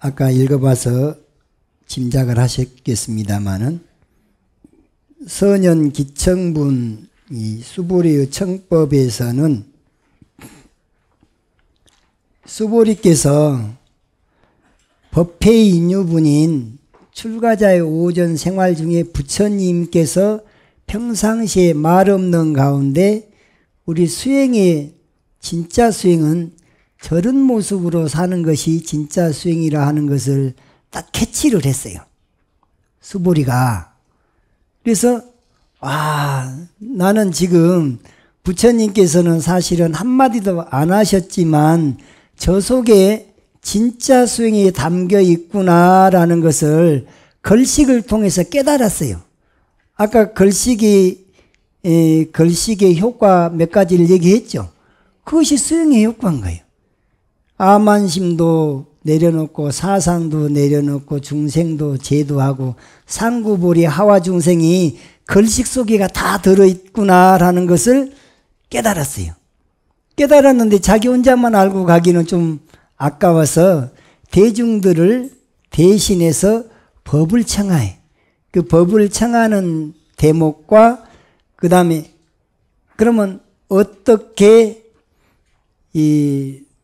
아까 읽어봐서 짐작을 하셨겠습니다마는 서년기청분 수보리의 청법에서는 수보리께서 법회의 인유분인 출가자의 오전 생활 중에 부처님께서 평상시에 말 없는 가운데 우리 수행의 진짜 수행은 저런 모습으로 사는 것이 진짜 수행이라 하는 것을 딱 캐치를 했어요. 수보리가. 그래서 나는 지금 부처님께서는 사실은 한마디도 안 하셨지만 저 속에 진짜 수행이 담겨 있구나라는 것을 걸식을 통해서 깨달았어요. 아까 걸식의 효과 몇 가지를 얘기했죠. 그것이 수행의 효과인 거예요. 아만심도 내려놓고 사상도 내려놓고 중생도 제도하고 상구보리 하와 중생이 걸식 속에가 다 들어있구나라는 것을 깨달았어요. 깨달았는데 자기 혼자만 알고 가기는 좀 아까워서 대중들을 대신해서 법을 청하해. 그 법을 청하는 대목과 그 다음에 그러면 어떻게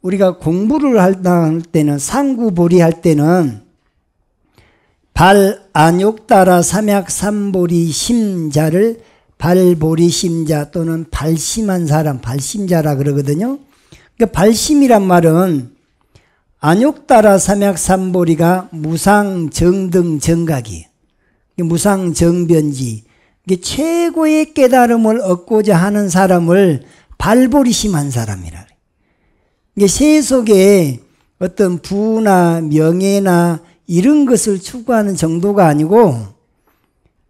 우리가 공부를 할 때는 상구보리 할 때는 발안욕따라 삼약삼보리 심자를 발보리 심자 또는 발심한 사람 발심자라 그러거든요. 그러니까 발심이란 말은 안욕따라 삼약삼보리가 무상정등 정각이에요. 무상정변지. 최고의 깨달음을 얻고자 하는 사람을 발보리 심한 사람이라. 세속에 어떤 부나 명예나 이런 것을 추구하는 정도가 아니고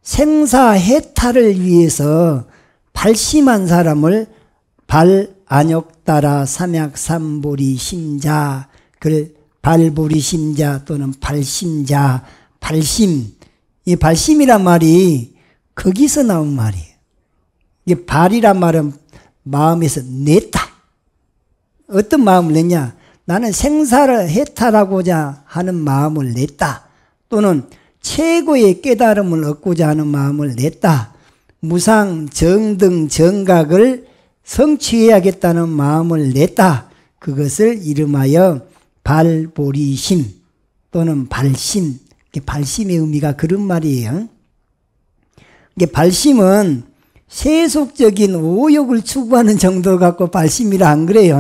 생사해탈을 위해서 발심한 사람을 발안욕따라 삼약삼보리 심자, 그걸 발보리 심자 또는 발심자, 발심. 이 발심이란 말이 거기서 나온 말이에요. 이게 발이란 말은 마음에서 냈다. 어떤 마음을 냈냐? 나는 생사를 해탈하고자 하는 마음을 냈다. 또는 최고의 깨달음을 얻고자 하는 마음을 냈다. 무상 정등 정각을 성취해야겠다는 마음을 냈다. 그것을 이름하여 발보리심 또는 발심. 발심의 의미가 그런 말이에요. 발심은 세속적인 오욕을 추구하는 정도 갖고 발심이라 안 그래요.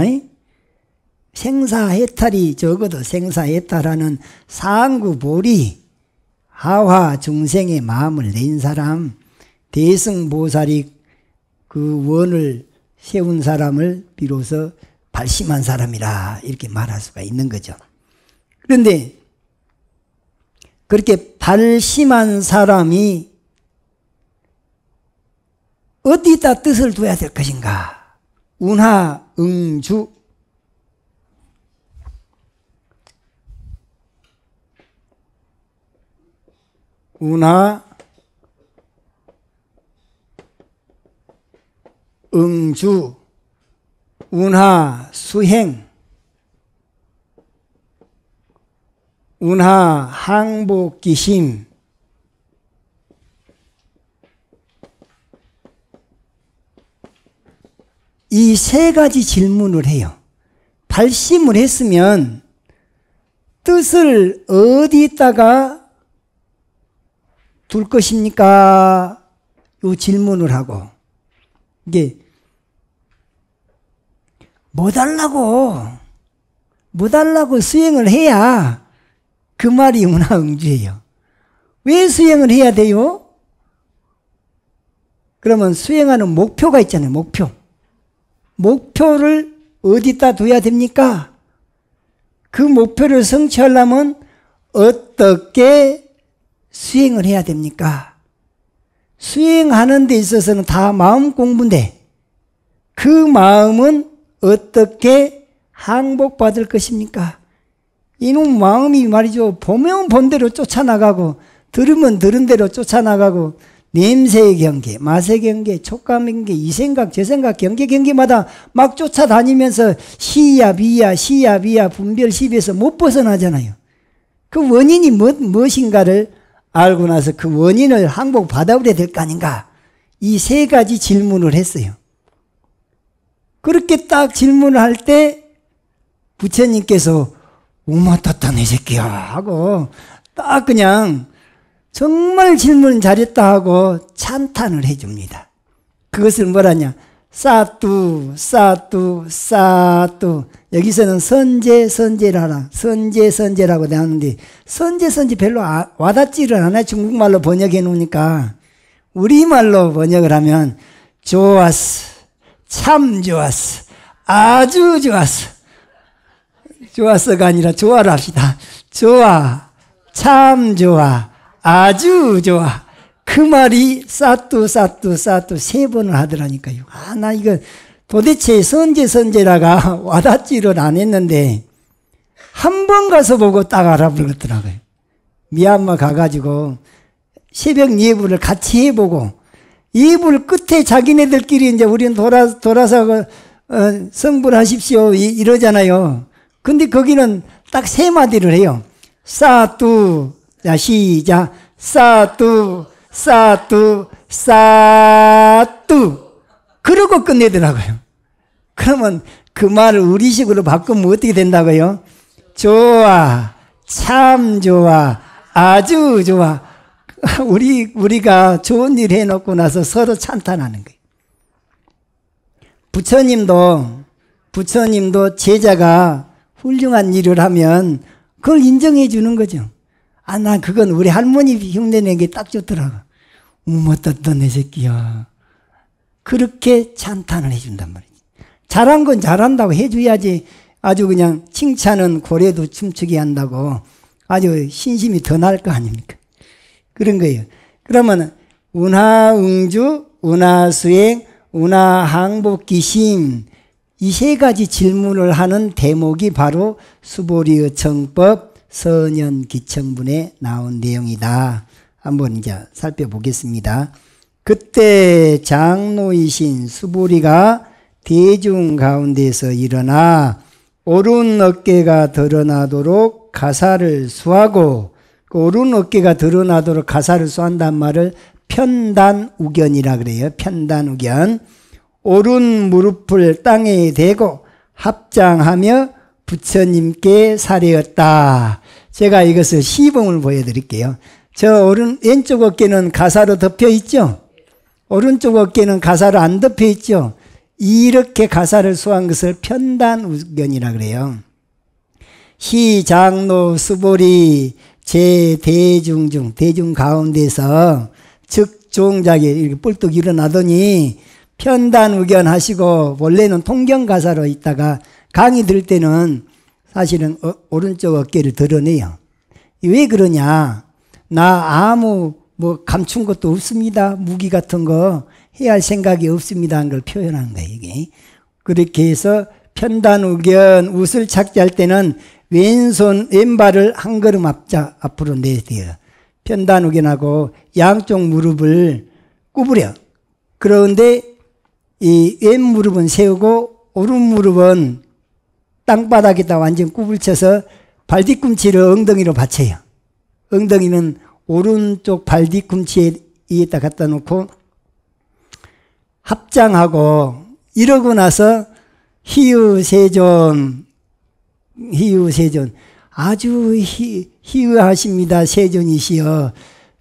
생사해탈이 적어도 생사해탈하는 상구보리 하화 중생의 마음을 낸 사람, 대승보살이 그 원을 세운 사람을 비로소 발심한 사람이라 이렇게 말할 수가 있는 거죠. 그런데 그렇게 발심한 사람이 어디다 뜻을 둬야 될 것인가? 운하응주. 운하응주. 운하수행. 운하항복기심. 이 세 가지 질문을 해요. 발심을 했으면 뜻을 어디다가 둘 것입니까? 이 질문을 하고 이게 뭐 달라고 수행을 해야 그 말이 운하응주예요. 왜 수행을 해야 돼요? 그러면 수행하는 목표가 있잖아요. 목표를 어디다 둬야 됩니까? 그 목표를 성취하려면 어떻게 수행을 해야 됩니까? 수행하는 데 있어서는 다 마음 공부인데 그 마음은 어떻게 항복받을 것입니까? 이놈 마음이 말이죠. 보면 본 대로 쫓아나가고 들으면 들은 대로 쫓아나가고 냄새의 경계, 맛의 경계, 촉감의 경계, 이 생각, 저 생각, 경계마다 막 쫓아다니면서 시야, 비야, 분별, 시비에서 못 벗어나잖아요. 그 원인이 무엇인가를 알고 나서 그 원인을 항복받아버려야 될 거 아닌가. 이 세 가지 질문을 했어요. 그렇게 딱 질문을 할 때 부처님께서 우마따따 내 새끼야 하고 딱 그냥 정말 질문 잘했다 하고 찬탄을 해줍니다. 그것을 뭐라냐? 사뚜. 여기서는 선제라고 나오는데 선제 별로 와닿지를 않아요. 중국말로 번역해 놓으니까. 우리말로 번역을 하면 좋았어, 참 좋았어, 아주 좋았어. 좋았어가 아니라 좋아를 합시다. 좋아, 참 좋아, 아주 좋아. 그 말이 사뚜 세 번을 하더라니까요. 나 이거 도대체 선제라가 와닿지를 않았는데 한 번 가서 보고 딱 알아버렸더라고요. 미얀마 가가지고 새벽 예불을 같이 해보고 예불 끝에 자기네들끼리 이제 우리는 돌아서 성불하십시오 이러잖아요. 근데 거기는 딱 세 마디를 해요. 사뚜. 자, 시작. 사뚜. 그러고 끝내더라고요. 그러면 그 말을 우리식으로 바꾸면 어떻게 된다고요? 좋아, 참 좋아, 아주 좋아. 우리가 좋은 일 해놓고 나서 서로 찬탄하는 거예요. 부처님도 제자가 훌륭한 일을 하면 그걸 인정해 주는 거죠. 난 그건 우리 할머니 흉내낸 게 딱 좋더라고. 우머떴던 내 새끼야. 그렇게 찬탄을 해준단 말이지. 잘한 건 잘한다고 해줘야지. 아주 그냥 칭찬은 고래도 춤추게 한다고 아주 신심이 더 날 거 아닙니까? 그런 거예요. 그러면 운하응주, 운하수행, 운하항복기심 이 세 가지 질문을 하는 대목이 바로 수보리의 정법 선연기청분에 나온 내용이다. 한번 이제 살펴보겠습니다. 그때 장로이신 수보리가 대중 가운데서 일어나 오른 어깨가 드러나도록 가사를 수하고 그 오른 어깨가 드러나도록 가사를 수한단 말을 편단우견이라 그래요. 편단우견. 오른 무릎을 땅에 대고 합장하며 부처님께 사례었다. 제가 이것을 시범을 보여드릴게요. 저 왼쪽 어깨는 가사로 덮여 있죠? 오른쪽 어깨는 가사로 안 덮여 있죠? 이렇게 가사를 수한 것을 편단우견이라 그래요. 시장로 수보리 제대중 중 대중 가운데서 즉 종작에 이렇게 뿔뚝 일어나더니 편단우견 하시고 원래는 통경가사로 있다가 강의 들 때는 사실은 오른쪽 어깨를 드러내요. 왜 그러냐? 나 아무 감춘 것도 없습니다. 무기 같은 거 해야 할 생각이 없습니다. 하는 걸 표현한 거예요. 이게. 그렇게 해서 편단우견 웃을 찾기 할 때는 왼발을 한 걸음 앞으로 내야 돼요. 편단우견하고 양쪽 무릎을 구부려. 그런데 이 왼 무릎은 세우고 오른 무릎은 땅바닥에다 완전 구불쳐서 발뒤꿈치를 엉덩이로 받쳐요. 엉덩이는 오른쪽 발뒤꿈치에 위에다 갖다 놓고 합장하고 이러고 나서 희유세존 아주 희유하십니다. 세존이시여.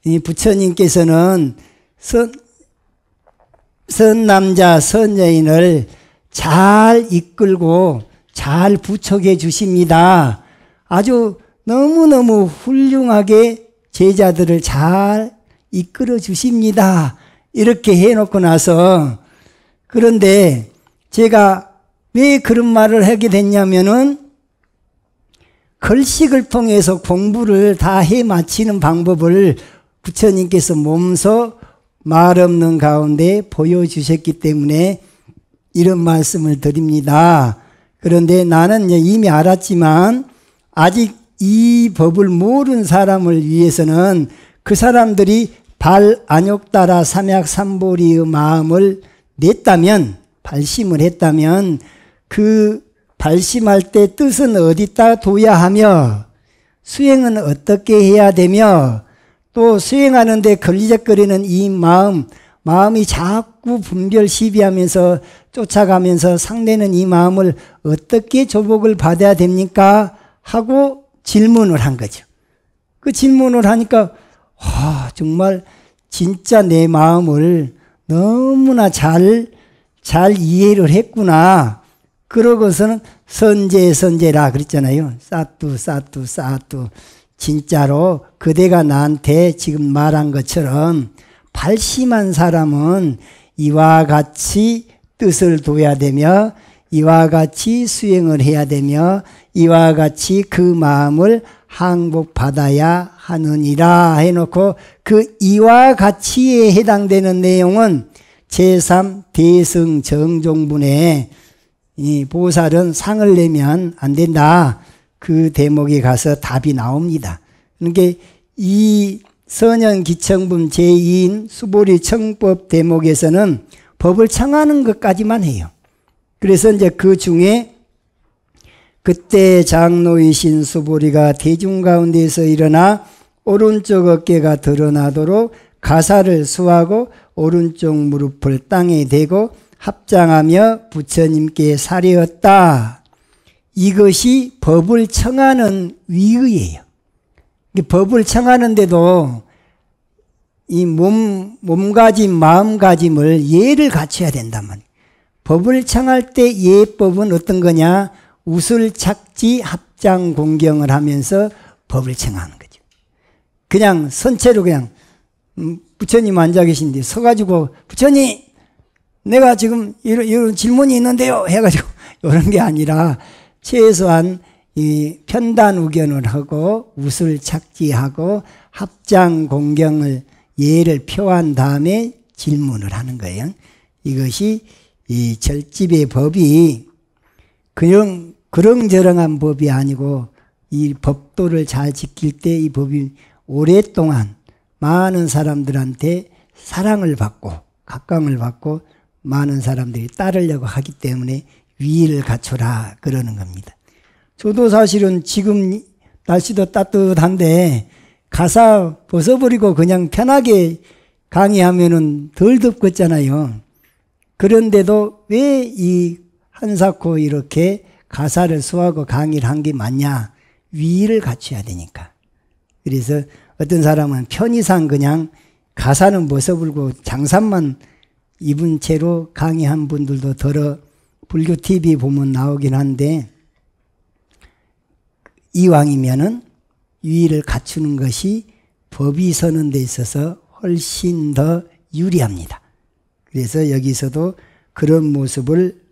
이 부처님께서는 선남자 선여인을 잘 이끌고 잘 부척해 주십니다. 아주 너무너무 훌륭하게 제자들을 잘 이끌어 주십니다. 이렇게 해놓고 나서 그런데 제가 왜 그런 말을 하게 됐냐면은 걸식을 통해서 공부를 다 해 마치는 방법을 부처님께서 몸소 말 없는 가운데 보여주셨기 때문에 이런 말씀을 드립니다. 그런데 나는 이미 알았지만 아직 이 법을 모르는 사람을 위해서는 그 사람들이 발안욕따라 삼약삼보리의 마음을 냈다면, 발심을 했다면 그 발심할 때 뜻은 어디다 둬야 하며 수행은 어떻게 해야 되며 또 수행하는데 걸리적거리는 이 마음이 자꾸 분별 시비하면서 쫓아가면서 상대는 이 마음을 어떻게 조복을 받아야 됩니까? 하고 질문을 한 거죠. 그 질문을 하니까 정말 진짜 내 마음을 너무나 잘 이해를 했구나. 그러고서는 선제라 그랬잖아요. 사뚜 진짜로 그대가 나한테 지금 말한 것처럼 발심한 사람은 이와 같이 뜻을 둬야 되며 이와 같이 수행을 해야 되며 이와 같이 그 마음을 항복받아야 하느니라 해놓고 그 이와 같이에 해당되는 내용은 제3대승정종분에 이 보살은 상을 내면 안 된다. 그 대목에 가서 답이 나옵니다. 그러니까 이 선현기청분 제2인 수보리 청법 대목에서는 법을 청하는 것까지만 해요. 그래서 이제 그 중에 그때 장로이신 수보리가 대중 가운데서 일어나 오른쪽 어깨가 드러나도록 가사를 수하고 오른쪽 무릎을 땅에 대고 합장하며 부처님께 사례었다. 이것이 법을 청하는 위의예요. 법을 청하는데도 이 몸가짐, 마음가짐을 예를 갖춰야 된단 말이에요. 법을 청할 때 예법은 어떤 거냐? 우슬착지 합장 공경을 하면서 법을 청하는 거죠. 그냥 선체로 그냥 부처님 앉아 계신데 서가지고 부처님 내가 지금 이런 질문이 있는데요 해가지고 이런 게 아니라 최소한 이 편단우견을 하고 우슬착지하고 합장 공경을 예를 표한 다음에 질문을 하는 거예요. 이것이 이 절집의 법이 그렁저렁한 법이 아니고 이 법도를 잘 지킬 때 이 법이 오랫동안 많은 사람들한테 사랑을 받고 각광을 받고 많은 사람들이 따르려고 하기 때문에 위의를 갖춰라 그러는 겁니다. 저도 사실은 지금 날씨도 따뜻한데 가사 벗어버리고 그냥 편하게 강의하면은 덜 덥겠잖아요. 그런데도 왜 이 한사코 이렇게 가사를 수하고 강의를 한 게 맞냐? 위의를 갖춰야 되니까. 그래서 어떤 사람은 편의상 그냥 가사는 벗어버리고 장삼만 입은 채로 강의한 분들도 더러 불교 TV 보면 나오긴 한데 이왕이면은 위의를 갖추는 것이 법이 서는 데 있어서 훨씬 더 유리합니다. 그래서 여기서도 그런 모습을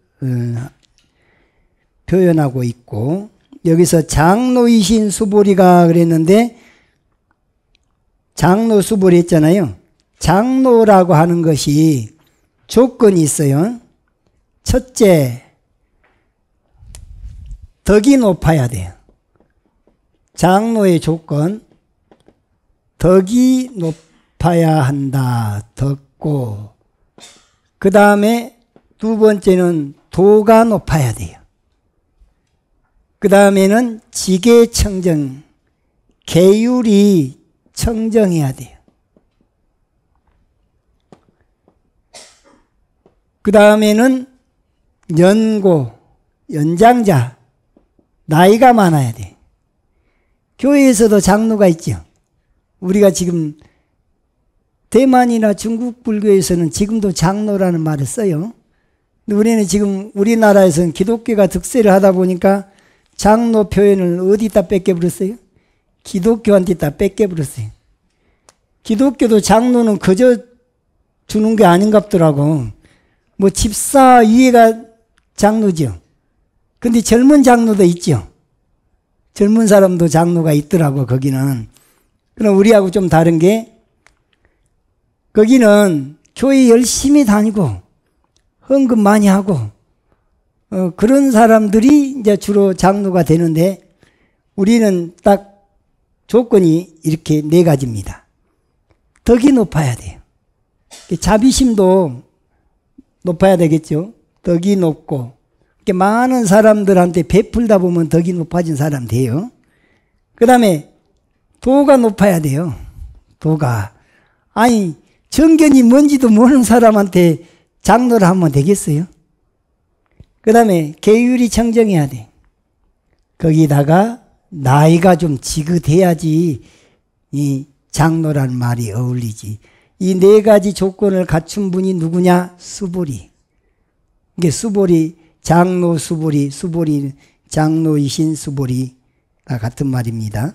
표현하고 있고 여기서 장로이신 수보리가 그랬는데 장로 수보리 했잖아요. 장로라고 하는 것이 조건이 있어요. 첫째, 덕이 높아야 돼요. 장로의 조건, 덕이 높아야 한다. 덕고. 그 다음에 두 번째는 도가 높아야 돼요. 그 다음에는 지계청정, 계율이 청정해야 돼요. 그 다음에는 연장자, 나이가 많아야 돼. 교회에서도 장로가 있죠. 우리가 지금 대만이나 중국 불교에서는 지금도 장로라는 말을 써요. 근데 우리는 지금 우리나라에서는 기독교가 득세를 하다 보니까 장로 표현을 어디다 뺏겨버렸어요? 기독교한테 다 뺏겨버렸어요. 기독교도 장로는 그저 주는 게 아닌갑더라고. 뭐 집사 위에가 장로죠. 근데 젊은 장로도 있죠. 젊은 사람도 장로가 있더라고 거기는. 그럼 우리하고 좀 다른 게 거기는 교회 열심히 다니고 헌금 많이 하고 그런 사람들이 이제 주로 장로가 되는데 우리는 딱 조건이 이렇게 네 가지입니다. 덕이 높아야 돼요. 자비심도 높아야 되겠죠. 덕이 높고 많은 사람들한테 베풀다 보면 덕이 높아진 사람 돼요. 그 다음에 도가 높아야 돼요. 도가. 아니 정견이 뭔지도 모르는 사람한테 장로를 하면 되겠어요? 그 다음에 계율이 청정해야 돼. 거기다가 나이가 좀 지긋해야지 이 장로란 말이 어울리지. 이 네 가지 조건을 갖춘 분이 누구냐? 수보리. 이게 수보리, 장로 수보리, 수보리, 장로이신 수보리가 같은 말입니다.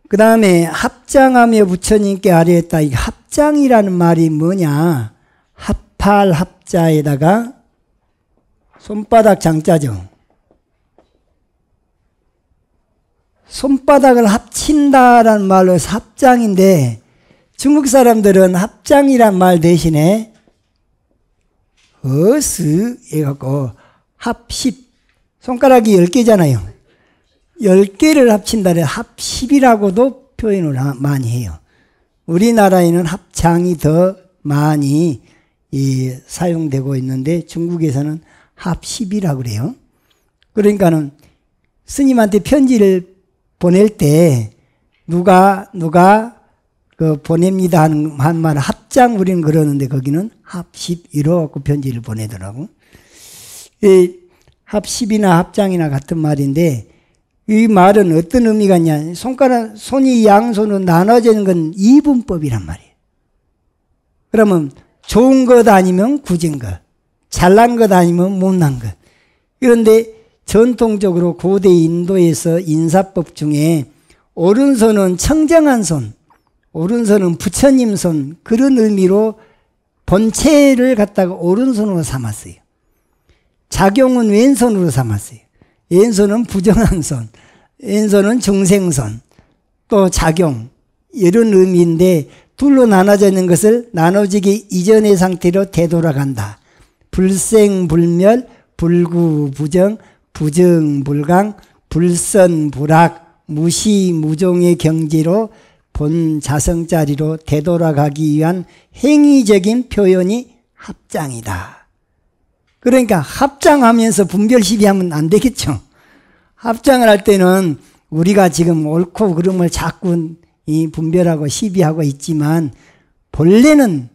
그 다음에 합장하며 부처님께 아뢰었다. 이 합장이라는 말이 뭐냐? 합할 합자에다가 손바닥 장자죠. 손바닥을 합친다라는 말로 해서 합장인데 중국 사람들은 합장이란 말 대신에 어스 해갖고 합십, 손가락이 10개잖아요. 10개를 합친다래 합십이라고도 표현을 많이 해요. 우리나라에는 합장이 더 많이 사용되고 있는데 중국에서는 합십이라고 그래요. 그러니까는 스님한테 편지를 보낼 때 누가 보냅니다 한 말 합장 우리는 그러는데 거기는 합십 이러고 편지를 보내더라고. 합십이나 합장이나 같은 말인데 이 말은 어떤 의미가 있냐? 손이 양손으로 나눠지는 건 이분법이란 말이에요. 그러면 좋은 것 아니면 굳은 것, 잘난 것 아니면 못난 것. 그런데 전통적으로 고대 인도에서 인사법 중에 오른손은 청정한 손, 오른손은 부처님 손, 그런 의미로 본체를 갖다가 오른손으로 삼았어요. 작용은 왼손으로 삼았어요. 왼손은 부정한 손, 왼손은 중생손, 또 작용, 이런 의미인데 둘로 나눠져 있는 것을 나눠지기 이전의 상태로 되돌아간다. 불생불멸, 불구부정, 부정불강, 불선불악, 무시무종의 경지로 본 자성자리로 되돌아가기 위한 행위적인 표현이 합장이다. 그러니까 합장하면서 분별시비하면 안 되겠죠. 합장을 할 때는 우리가 지금 옳고 그름을 자꾸 분별하고 시비하고 있지만 본래는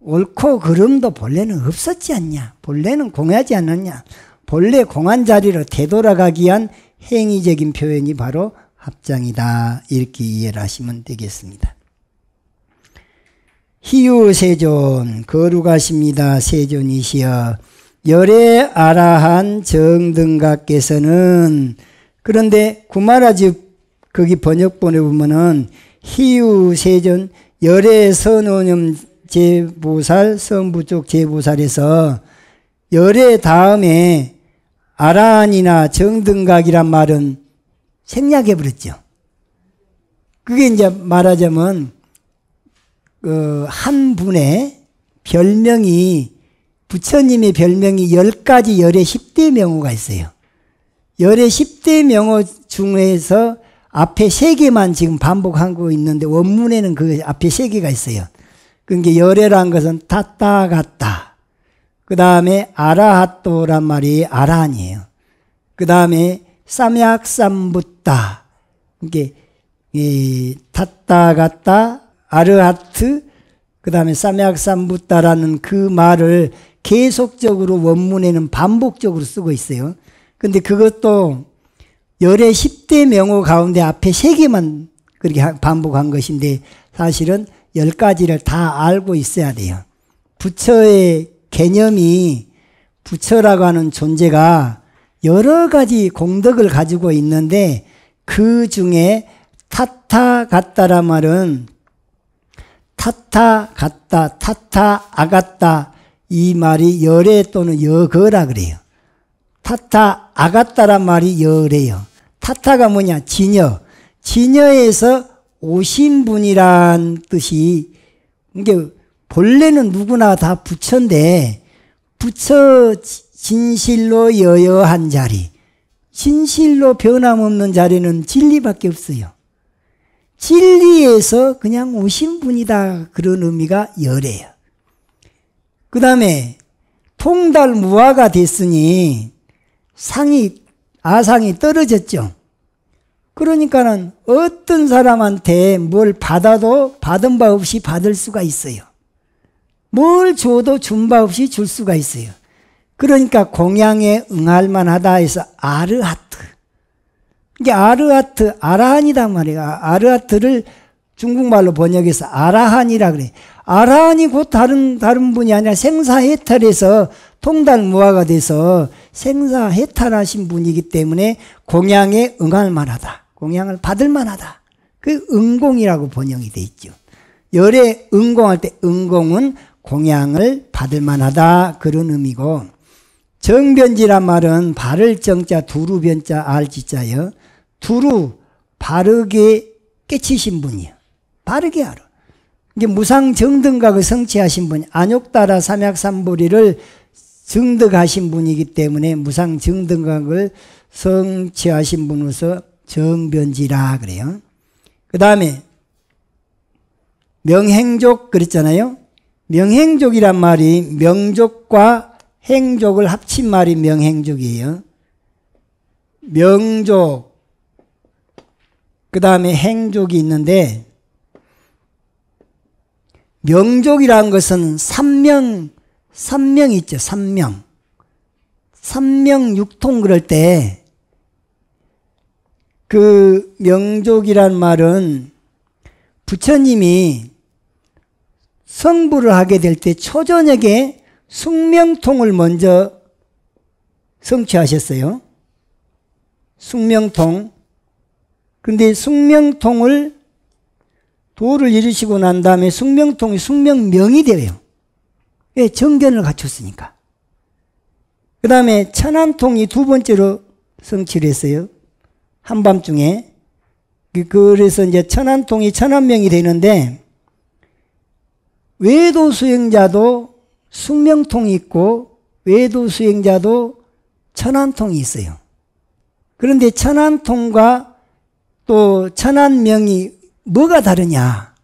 옳고 그름도 본래는 없었지 않냐. 본래는 공하지 않았냐. 본래 공한 자리로 되돌아가기 위한 행위적인 표현이 바로 합장이다. 이렇게 이해를 하시면 되겠습니다. 희유세존 거룩하십니다. 세존이시여 열애 아라한 정등각께서는 그런데 구마라지 거기 번역본에 보면은 희유세존 열애 선오념 제보살 성부쪽 제보살에서 열애 다음에 아라한이나 정등각이란 말은 생략해버렸죠. 그게 이제 말하자면 한 분의 별명이 부처님의 별명이 10가지 열애 10대 명호가 있어요. 열애 10대 명호 중에서 앞에 3개만 지금 반복하고 있는데 원문에는 그 앞에 3개가 있어요. 그러니까 열애란 것은 탔다 갔다. 그 다음에 아라핫도란 말이 아라한이에요. 그 다음에 쌈약삼붓다. 이게 탔다 갔다 아르하트 그 다음에 쌈약삼붓다라는 그 말을 계속적으로 원문에는 반복적으로 쓰고 있어요. 근데 그것도 열애 10대 명호 가운데 앞에 3개만 그렇게 반복한 것인데 사실은 10가지를 다 알고 있어야 돼요. 부처의 개념이 부처라고 하는 존재가 여러 가지 공덕을 가지고 있는데 그 중에 타타 갔다라 말은 타타 갔다, 타타 아갔다 이 말이 열애 또는 여거라 그래요. 타타 아갔다란 말이 여래요. 타타가 뭐냐? 진여. 진여에서 오신 분이란 뜻이 이게 본래는 누구나 다 부처인데 부처 진실로 여여한 자리 진실로 변함없는 자리는 진리밖에 없어요. 진리에서 그냥 오신 분이다. 그런 의미가 열애예요. 그 다음에 통달무화가 됐으니 아상이 떨어졌죠. 그러니까는 어떤 사람한테 뭘 받아도 받은 바 없이 받을 수가 있어요. 뭘 줘도 준 바 없이 줄 수가 있어요. 그러니까 공양에 응할 만하다 해서 아르하트. 이게 아르하트, 아라한이단 말이에요. 아르하트를 중국말로 번역해서 아라한이라 그래. 아라한이 곧 다른 분이 아니라 생사해탈해서 통달무화가 돼서 생사해탈하신 분이기 때문에 공양에 응할 만하다. 공양을 받을 만하다. 그 응공이라고 번역이 돼 있죠. 열에 응공할 때 응공은 공양을 받을 만하다. 그런 의미고, 정변지란 말은 바를 정자 두루변자 알지자요. 두루 바르게 깨치신 분이요. 바르게 알아. 이게 무상정등각을 성취하신 분, 안욕따라 삼약삼보리를 정득하신 분이기 때문에 무상정등각을 성취하신 분으로서 정변지라 그래요. 그 다음에 명행족 그랬잖아요. 명행족이란 말이 명족과 행족을 합친 말이 명행족이에요. 명족, 그 다음에 행족이 있는데, 명족이라는 것은 삼명 있죠. 삼명육통 그럴 때 그 명족이란 말은 부처님이 성불을 하게 될 때 초저녁에 숙명통을 먼저 성취하셨어요. 숙명통. 그런데 숙명통을 도를 이루시고 난 다음에 숙명통이 숙명명이 되어요. 왜? 정견을 갖췄으니까. 그 다음에 천안통이 두 번째로 성취를 했어요. 한밤중에. 그래서 이제 천안통이 천안명이 되는데, 외도 수행자도 숙명통이 있고 외도 수행자도 천안통이 있어요. 그런데 천안통과 또 천안명이 뭐가 다르냐?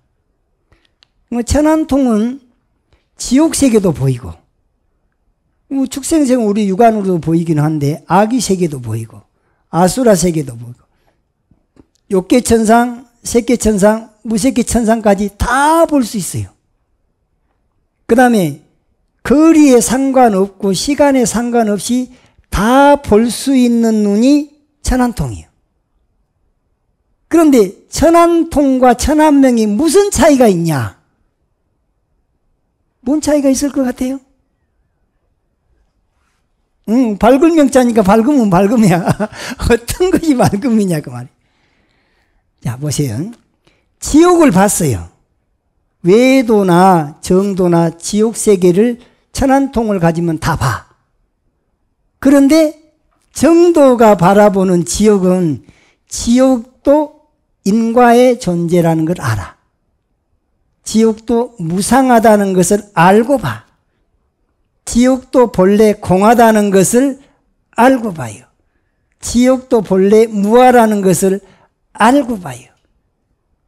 천안통은 지옥세계도 보이고, 축생생은 우리 육안으로도 보이긴 한데 아기세계도 보이고 아수라세계도 보이고 욕계천상, 색계천상, 무색계천상까지 다 볼 수 있어요. 그 다음에 거리에 상관없고 시간에 상관없이 다 볼 수 있는 눈이 천안통이에요. 그런데 천안통과 천안명이 무슨 차이가 있냐? 뭔 차이가 있을 것 같아요? 밝을 명자니까 밝으면 밝음이야. 어떤 것이 밝음이냐 그 말이에요. 자, 보세요. 지옥을 봤어요. 외도나 정도나 지옥세계를 천안통을 가지면 다 봐. 그런데 정도가 바라보는 지옥은 지옥도 인과의 존재라는 걸 알아. 지옥도 무상하다는 것을 알고 봐. 지옥도 본래 공하다는 것을 알고 봐요. 지옥도 본래 무하라는 것을 알고 봐요.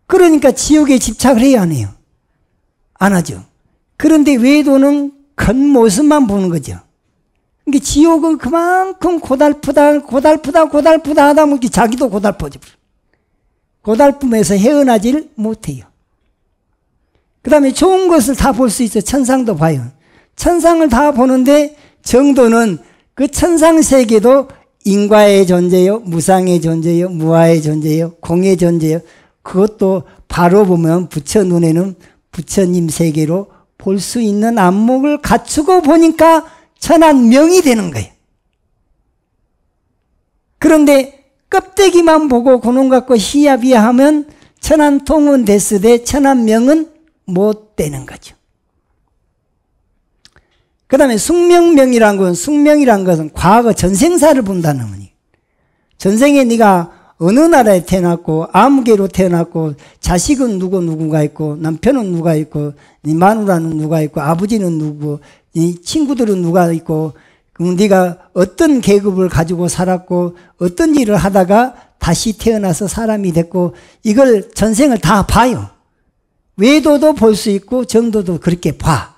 그러니까 지옥에 집착을 해야 안 해요? 안 하죠. 그런데 외도는 겉모습만 보는 거죠. 그러니까 지옥은 그만큼 고달프다 하다 보니 자기도 고달퍼져. 고달픔에서 헤어나질 못해요. 그 다음에 좋은 것을 다 볼 수 있어요. 천상도 봐요. 천상을 다 보는데 정도는 그 천상세계도 인과의 존재요, 무상의 존재요, 무아의 존재요, 공의 존재요. 그것도 바로 보면 부처 눈에는 부처님 세계로 볼 수 있는 안목을 갖추고 보니까 천안명이 되는 거예요. 그런데 껍데기만 보고 그놈 갖고 희야비야하면 천안통은 됐으되 천안명은 못 되는 거죠. 그 다음에 숙명명이란 것은 과거 전생사를 본다는 의미예요. 전생에 네가 어느 나라에 태어났고 아무개로 태어났고 자식은 누구가 있고 남편은 누가 있고 네 마누라는 누가 있고 아버지는 누구 네 친구들은 누가 있고 그럼 네가 어떤 계급을 가지고 살았고 어떤 일을 하다가 다시 태어나서 사람이 됐고 이걸 전생을 다 봐요. 외도도 볼 수 있고 정도도 그렇게 봐.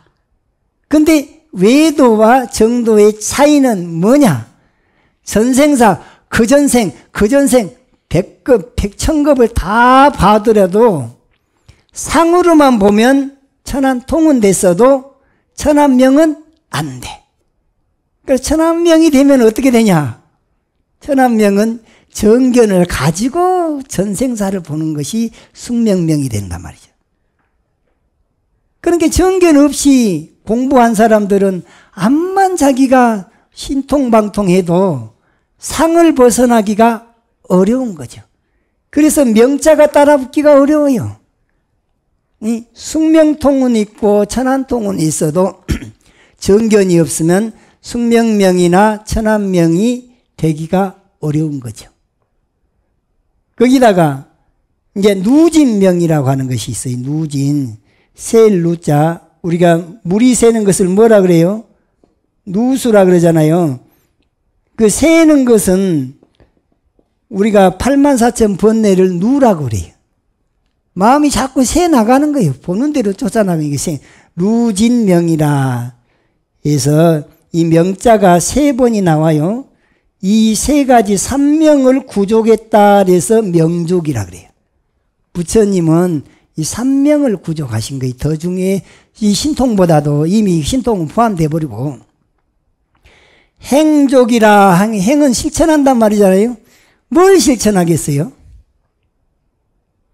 근데 외도와 정도의 차이는 뭐냐? 전생사, 그 전생, 백급, 백천급을 다 봐더라도 상으로만 보면 천한통은 됐어도 천한명은 안 돼. 그래서 천한명이 되면 어떻게 되냐? 천한명은 정견을 가지고 전생사를 보는 것이 숙명명이 된단 말이죠. 그러니까 정견 없이 공부한 사람들은 암만 자기가 신통방통해도 상을 벗어나기가 어려운 거죠. 그래서 명자가 따라붙기가 어려워요. 이 숙명통은 있고 천한통은 있어도 정견이 없으면 숙명명이나 천한명이 되기가 어려운 거죠. 거기다가 이제 누진명이라고 하는 것이 있어요. 누진. 셀 누자. 우리가 물이 새는 것을 뭐라 그래요? 누수라 그러잖아요. 그 새는 것은 우리가 84,000 번뇌를 누라고 그래요. 마음이 자꾸 새 나가는 거예요. 보는 대로 쫓아나가는 게 새. 누진명이라 해서 이 명자가 3번이 나와요. 이 3가지 삼명을 구족했다 그래서 명족이라 그래요. 부처님은 이 삼명을 구족하신 거예요. 더 중에 이 신통보다도 이미 신통은 포함되어 버리고 행족이라 행은 실천한단 말이잖아요. 뭘 실천하겠어요?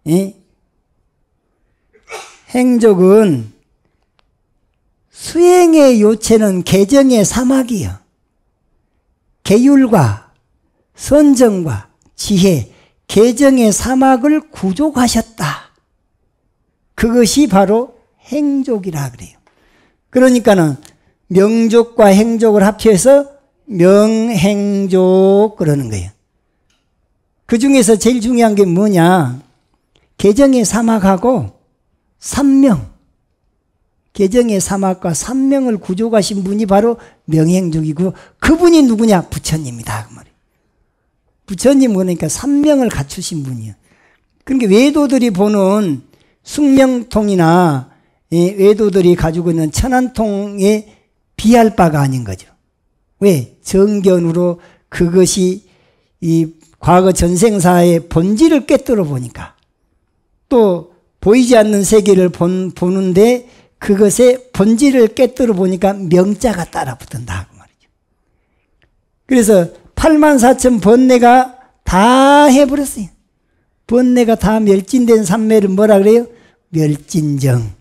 예? 행족은 수행의 요체는 개정의 사막이요. 계율과 선정과 지혜, 개정의 사막을 구족하셨다. 그것이 바로 행족이라 그래요. 그러니까는 명족과 행족을 합쳐서 명행족 그러는 거예요. 그 중에서 제일 중요한 게 뭐냐? 개정의 사막하고 삼명. 개정의 사막과 삼명을 구족하신 분이 바로 명행족이고 그분이 누구냐? 부처님이다. 그 말이에요. 부처님 그러니까 삼명을 갖추신 분이에요. 그러니까 외도들이 보는 숙명통이나 외도들이 가지고 있는 천한통에 비할 바가 아닌 거죠. 왜? 정견으로 그것이 이 과거 전생사의 본질을 꿰뚫어 보니까 또 보이지 않는 세계를 보는데 그것의 본질을 꿰뚫어 보니까 명자가 따라 붙는다 그 말이죠. 그래서 84,000 번뇌가 다 해버렸어요. 번뇌가 다 멸진된 삼매를 뭐라 그래요? 멸진정.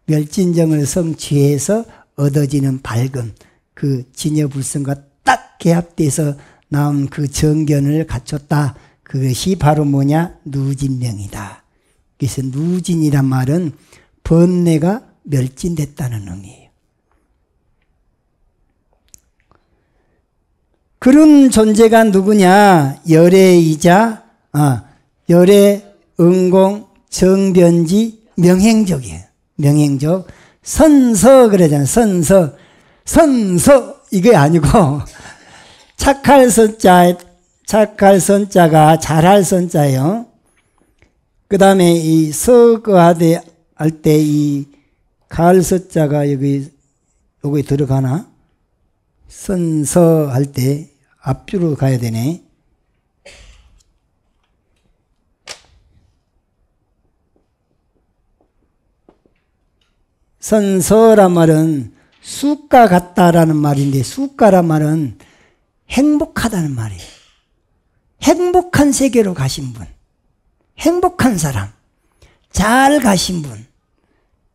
멸진정을 성취해서 얻어지는 밝음. 그 진여불성과 딱 개합돼서 나온 그 정견을 갖췄다. 그것이 바로 뭐냐? 누진명이다. 그래서 누진이란 말은 번뇌가 멸진됐다는 의미예요. 그런 존재가 누구냐? 열애이자 열애, 응공, 정변지, 명행족이에요. 명행족. 선서 그러잖아요. 선서 이게 아니고 착할 선자가 잘할 선자예요. 그 다음에 이 서거하되 할 때 이 가을 서자가 여기 들어가나? 선서 할 때 앞줄로 가야 되네. 선서란 말은 숫가 같다라는 말인데 숫가란 말은 행복하다는 말이에요. 행복한 세계로 가신 분, 행복한 사람, 잘 가신 분.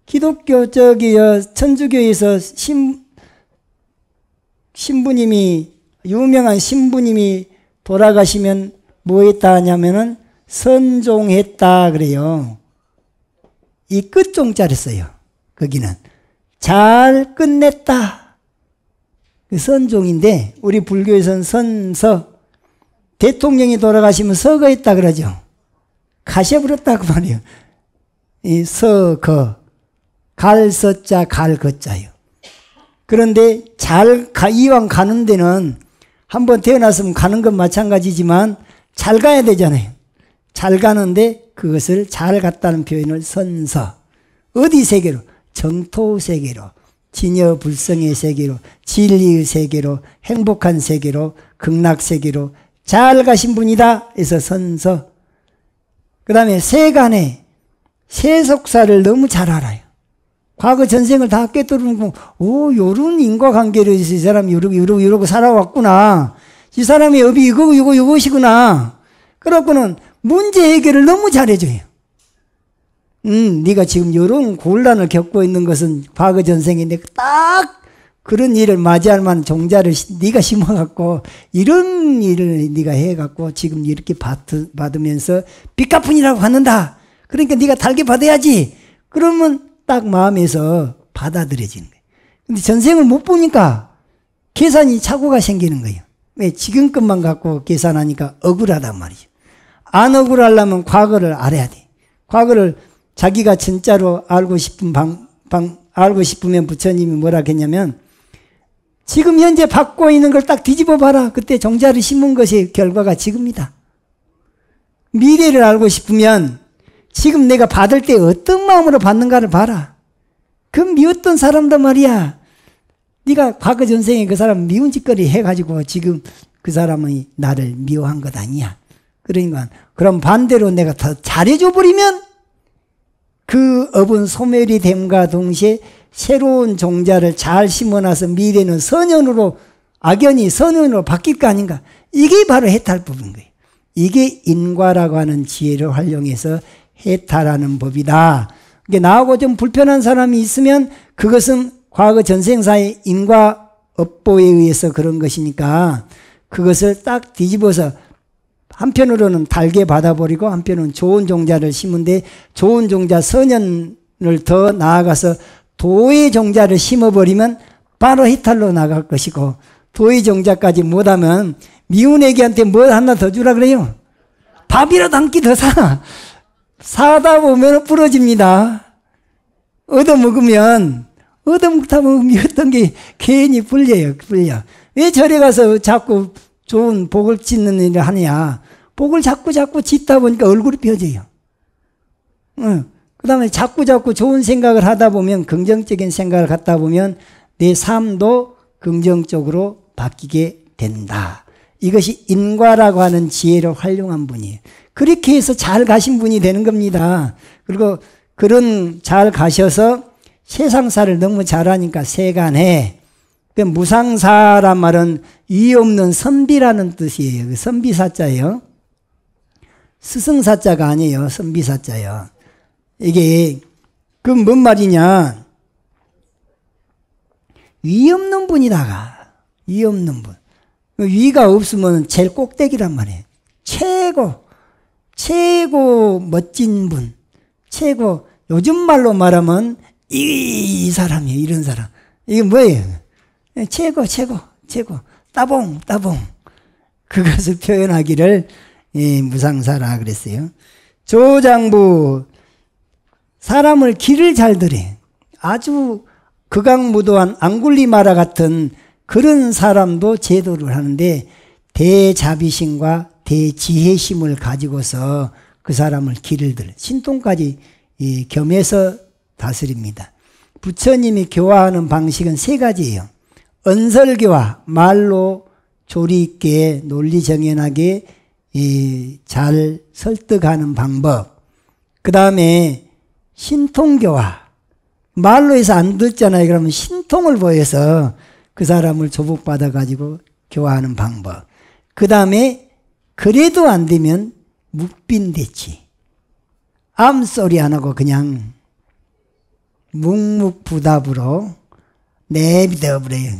기독교 천주교에서 신부님이 유명한 신부님이 돌아가시면 뭐 했다 하냐면은 선종했다 그래요. 이 끝종자를 써요. 거기는 잘 끝냈다. 그 선종인데 우리 불교에서는 선서. 대통령이 돌아가시면 서거했다 그러죠. 가셔버렸다고 말이에요. 이 서거. 갈서자 갈거자요. 그런데 이왕 가는 데는 한번 태어났으면 가는 건 마찬가지지만 잘 가야 되잖아요. 잘 가는데 그것을 잘 갔다는 표현을 선서. 어디 세계로? 정토 세계로, 진여 불성의 세계로, 진리의 세계로, 행복한 세계로, 극락 세계로 잘 가신 분이다 해서 선서. 그 다음에 세간에 세속사를 너무 잘 알아요. 과거 전생을 다 꿰뚫고, 요런 인과관계로 이 사람이 이러고 살아왔구나. 이 사람의 업이 이것이구나. 그렇고는 문제 해결을 너무 잘해줘요. 네가 지금 이런 곤란을 겪고 있는 것은 과거 전생인데 딱 그런 일을 맞이할 만한 종자를 네가 심어갖고 이런 일을 네가 해갖고 지금 이렇게 받으면서 빚 갚으니라고 받는다. 그러니까 네가 달게 받아야지. 그러면 딱 마음에서 받아들여지는 거예요. 근데 전생을 못 보니까 계산이 착오가 생기는 거예요. 왜? 지금 것만 갖고 계산하니까 억울하단 말이죠. 안 억울하려면 과거를 알아야 돼. 과거를 자기가 진짜로 알고 싶으면 부처님이 뭐라 했냐면 지금 현재 받고 있는 걸 딱 뒤집어 봐라. 그때 종자를 심은 것이 결과가 지금이다. 미래를 알고 싶으면 지금 내가 받을 때 어떤 마음으로 받는가를 봐라. 그 미웠던 사람도 말이야. 네가 과거 전생에 그 사람 미운 짓거리 해가지고 지금 그 사람이 나를 미워한 것 아니야. 그러니까 그럼 반대로 내가 더 잘해줘 버리면 그 업은 소멸이 됨과 동시에 새로운 종자를 잘 심어놔서 미래는 선연으로, 악연이 선연으로 바뀔 거 아닌가. 이게 바로 해탈법인 거예요. 이게 인과라고 하는 지혜를 활용해서 해탈하는 법이다. 이게 나하고 좀 불편한 사람이 있으면 그것은 과거 전생사의 인과 업보에 의해서 그런 것이니까 그것을 딱 뒤집어서 한편으로는 달게 받아버리고 한편으로는 좋은 종자를 심은데 좋은 종자 선연을 더 나아가서 도의 종자를 심어버리면 바로 해탈로 나갈 것이고 도의 종자까지 못하면 미운 애기한테 뭐 하나 더 주라 그래요. 밥이라도 한 끼 더 사. 사다 보면 부러집니다. 얻어먹으면 얻어먹다 보면 미웠던 게 괜히 불려요. 왜 절에 가서 자꾸 좋은 복을 짓는 일을 하냐. 복을 자꾸 짓다 보니까 얼굴이 펴져요. 그 다음에 자꾸 좋은 생각을 하다 보면 긍정적인 생각을 갖다 보면 내 삶도 긍정적으로 바뀌게 된다. 이것이 인과라고 하는 지혜를 활용한 분이에요. 그렇게 해서 잘 가신 분이 되는 겁니다. 그리고 그런 잘 가셔서 세상사를 너무 잘하니까 세간에 무상사란 말은 이 없는 선비라는 뜻이에요. 그 선비사자예요. 스승사자가 아니에요. 선비사자예요. 이게 그 뭔 말이냐? 위 없는 분이다가 위 없는 분. 위가 없으면 제일 꼭대기란 말이에요. 최고 멋진 분. 최고 요즘 말로 말하면 이 사람이에요. 이런 사람. 이게 뭐예요? 최고 따봉 그것을 표현하기를 무상사라 그랬어요. 조장부 사람을 길을 잘 들에 아주 극악무도한 앙굴리마라 같은 그런 사람도 제도를 하는데 대자비심과 대지혜심을 가지고서 그 사람을 길을 들어 신통까지 겸해서 다스립니다. 부처님이 교화하는 방식은 세 가지예요. 언설교화, 말로 조리 있게 논리정연하게 잘 설득하는 방법. 그 다음에 신통교화, 말로 해서 안 듣잖아요. 그러면 신통을 보여서 그 사람을 조복받아 가지고 교화하는 방법. 그 다음에 그래도 안 되면 묵빈대치, 암소리 안 하고 그냥 묵묵부답으로 내비둬버려요.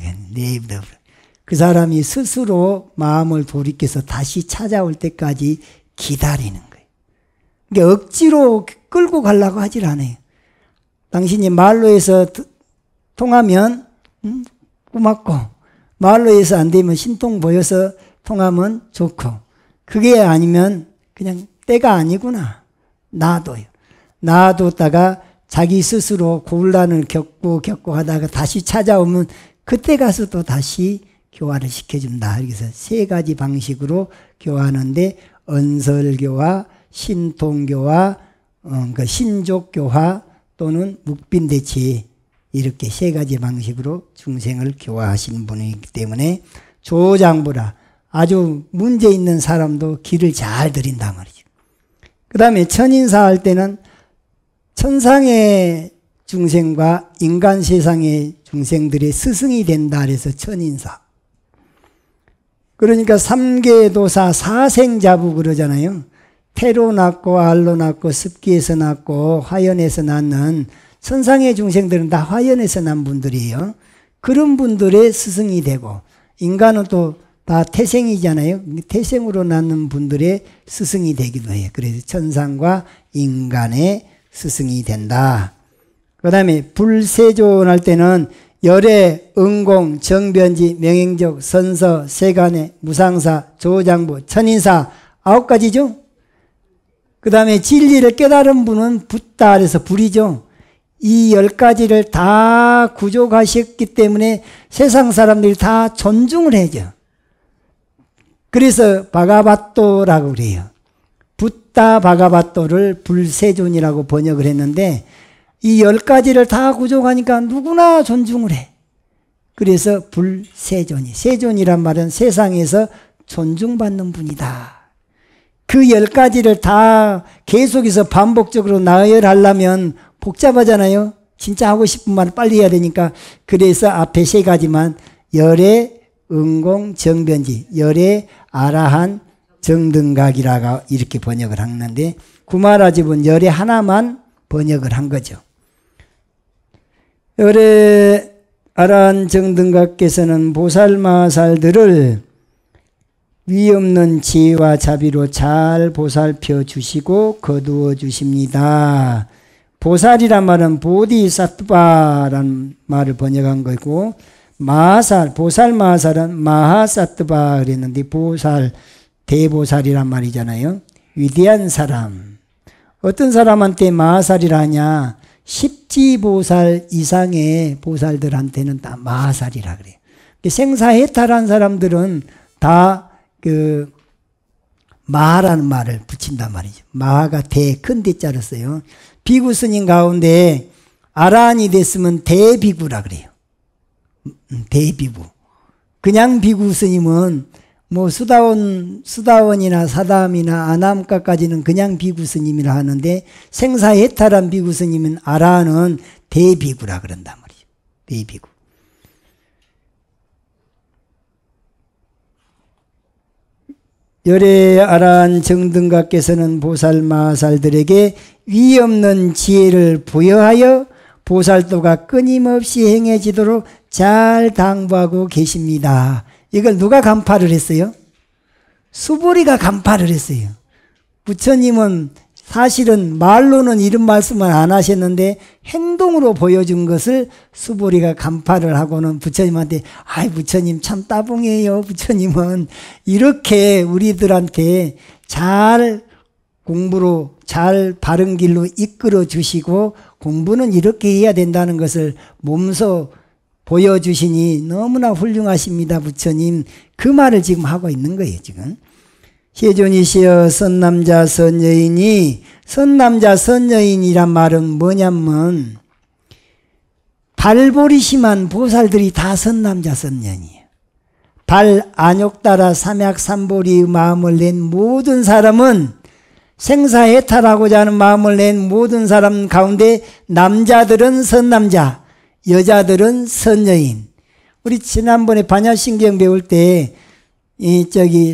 그 사람이 스스로 마음을 돌이켜서 다시 찾아올 때까지 기다리는 거예요. 그러니까 억지로 끌고 가려고 하질 않아요. 당신이 말로 해서 통하면 고맙고, 말로 해서 안 되면 신통 보여서 통하면 좋고, 그게 아니면 그냥 때가 아니구나. 놔둬요. 놔뒀다가 자기 스스로 곤란을 겪고 하다가 다시 찾아오면 그때 가서 또 다시 교화를 시켜준다. 그래서 세 가지 방식으로 교화하는데 언설교화, 신통교화, 그 신족교화 또는 묵빈대치 이렇게 세 가지 방식으로 중생을 교화하시는 분이기 때문에 조장보라 아주 문제 있는 사람도 길을 잘 들인단 말이죠. 그 다음에 천인사 할 때는 천상의 중생과 인간 세상의 중생들의 스승이 된다 그래서 천인사. 그러니까 삼계도사 사생자부 그러잖아요. 태로 낳고 알로 낳고 습기에서 낳고 화연에서 낳는 천상의 중생들은 다 화연에서 난 분들이에요. 그런 분들의 스승이 되고 인간은 또 다 태생이잖아요. 태생으로 낳는 분들의 스승이 되기도 해요. 그래서 천상과 인간의 스승이 된다. 그 다음에 불세존할 때는 열애, 응공, 정변지, 명행적, 선서, 세간의, 무상사, 조장부, 천인사 9가지죠. 그 다음에 진리를 깨달은 분은 붓다 그래서 불이죠. 이 10가지를 다 구족하셨기 때문에 세상 사람들이 다 존중을 해줘. 그래서 바가바토라고 그래요. 붓다 바가바토를 불세존이라고 번역을 했는데 이 10가지를 다 구족하니까 누구나 존중을 해. 그래서 불세존이. 세존이란 말은 세상에서 존중받는 분이다. 그 10가지를 다 계속해서 반복적으로 나열하려면 복잡하잖아요. 진짜 하고 싶은 말 빨리 해야 되니까. 그래서 앞에 3가지만 열애, 응공, 정변지, 열애, 아라한, 정등각이라고 이렇게 번역을 하는데 구마라집은 열애 하나만 번역을 한 거죠. 열애, 아라한, 정등각께서는 보살마살들을 위없는 지혜와 자비로 잘 보살펴 주시고 거두어 주십니다. 보살이란 말은 보디사트바라는 말을 번역한 거고 마하살, 보살마하살은 마하사트바 그랬는데 보살, 대보살이란 말이잖아요. 위대한 사람. 어떤 사람한테 마하살이라 하냐? 십지보살 이상의 보살들한테는 다 마하살이라 그래요. 생사해탈한 사람들은 다 그 마하라는 말을 붙인단 말이죠. 마하가 대, 큰 대자를 써요. 비구 스님 가운데 아라한이 됐으면 대비구라 그래요. 대비구. 그냥 비구 스님은 뭐 수다원이나 사담이나 아남가까지는 그냥 비구 스님이라 하는데 생사해탈한 비구 스님은 아라한은 대비구라 그런단 말이죠. 대비구. 열애 아라한 정등각께서는 보살마살들에게 위없는 지혜를 부여하여 보살도가 끊임없이 행해지도록 잘 당부하고 계십니다. 이걸 누가 간파를 했어요? 수보리가 간파를 했어요. 부처님은 사실은 말로는 이런 말씀을 안 하셨는데 행동으로 보여준 것을 수보리가 간파를 하고는 부처님한테 아이 부처님 참 따봉해요. 부처님은 이렇게 우리들한테 잘 공부로 잘 바른 길로 이끌어 주시고 공부는 이렇게 해야 된다는 것을 몸소 보여주시니 너무나 훌륭하십니다. 부처님. 그 말을 지금 하고 있는 거예요. 지금. 세존이시여 선남자 선여인이 선남자 선여인이란 말은 뭐냐면 발볼이 심한 보살들이 다 선남자 선여인이에요. 발 안욕 따라 삼약삼보리의 마음을 낸 모든 사람은 생사해탈하고자 하는 마음을 낸 모든 사람 가운데 남자들은 선남자, 여자들은 선여인. 우리 지난번에 반야신경 배울 때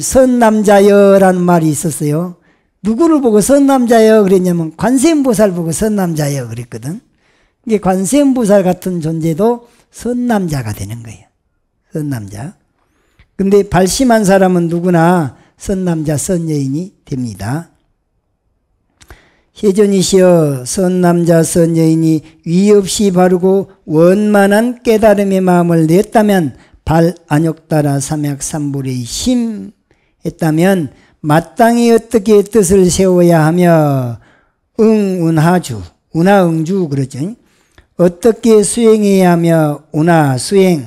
선남자여라는 말이 있었어요. 누구를 보고 선남자여 그랬냐면 관세음보살 보고 선남자여 그랬거든. 이게 관세음보살 같은 존재도 선남자가 되는 거예요. 선남자. 근데 발심한 사람은 누구나 선남자, 선여인이 됩니다. 세존이시여 선남자, 선여인이 위 없이 바르고 원만한 깨달음의 마음을 냈다면 발 안욕 따라 삼약삼불의 심했다면 마땅히 어떻게 뜻을 세워야 하며 응운하주, 운하응주 그러죠. 어떻게 수행해야 하며 운하수행,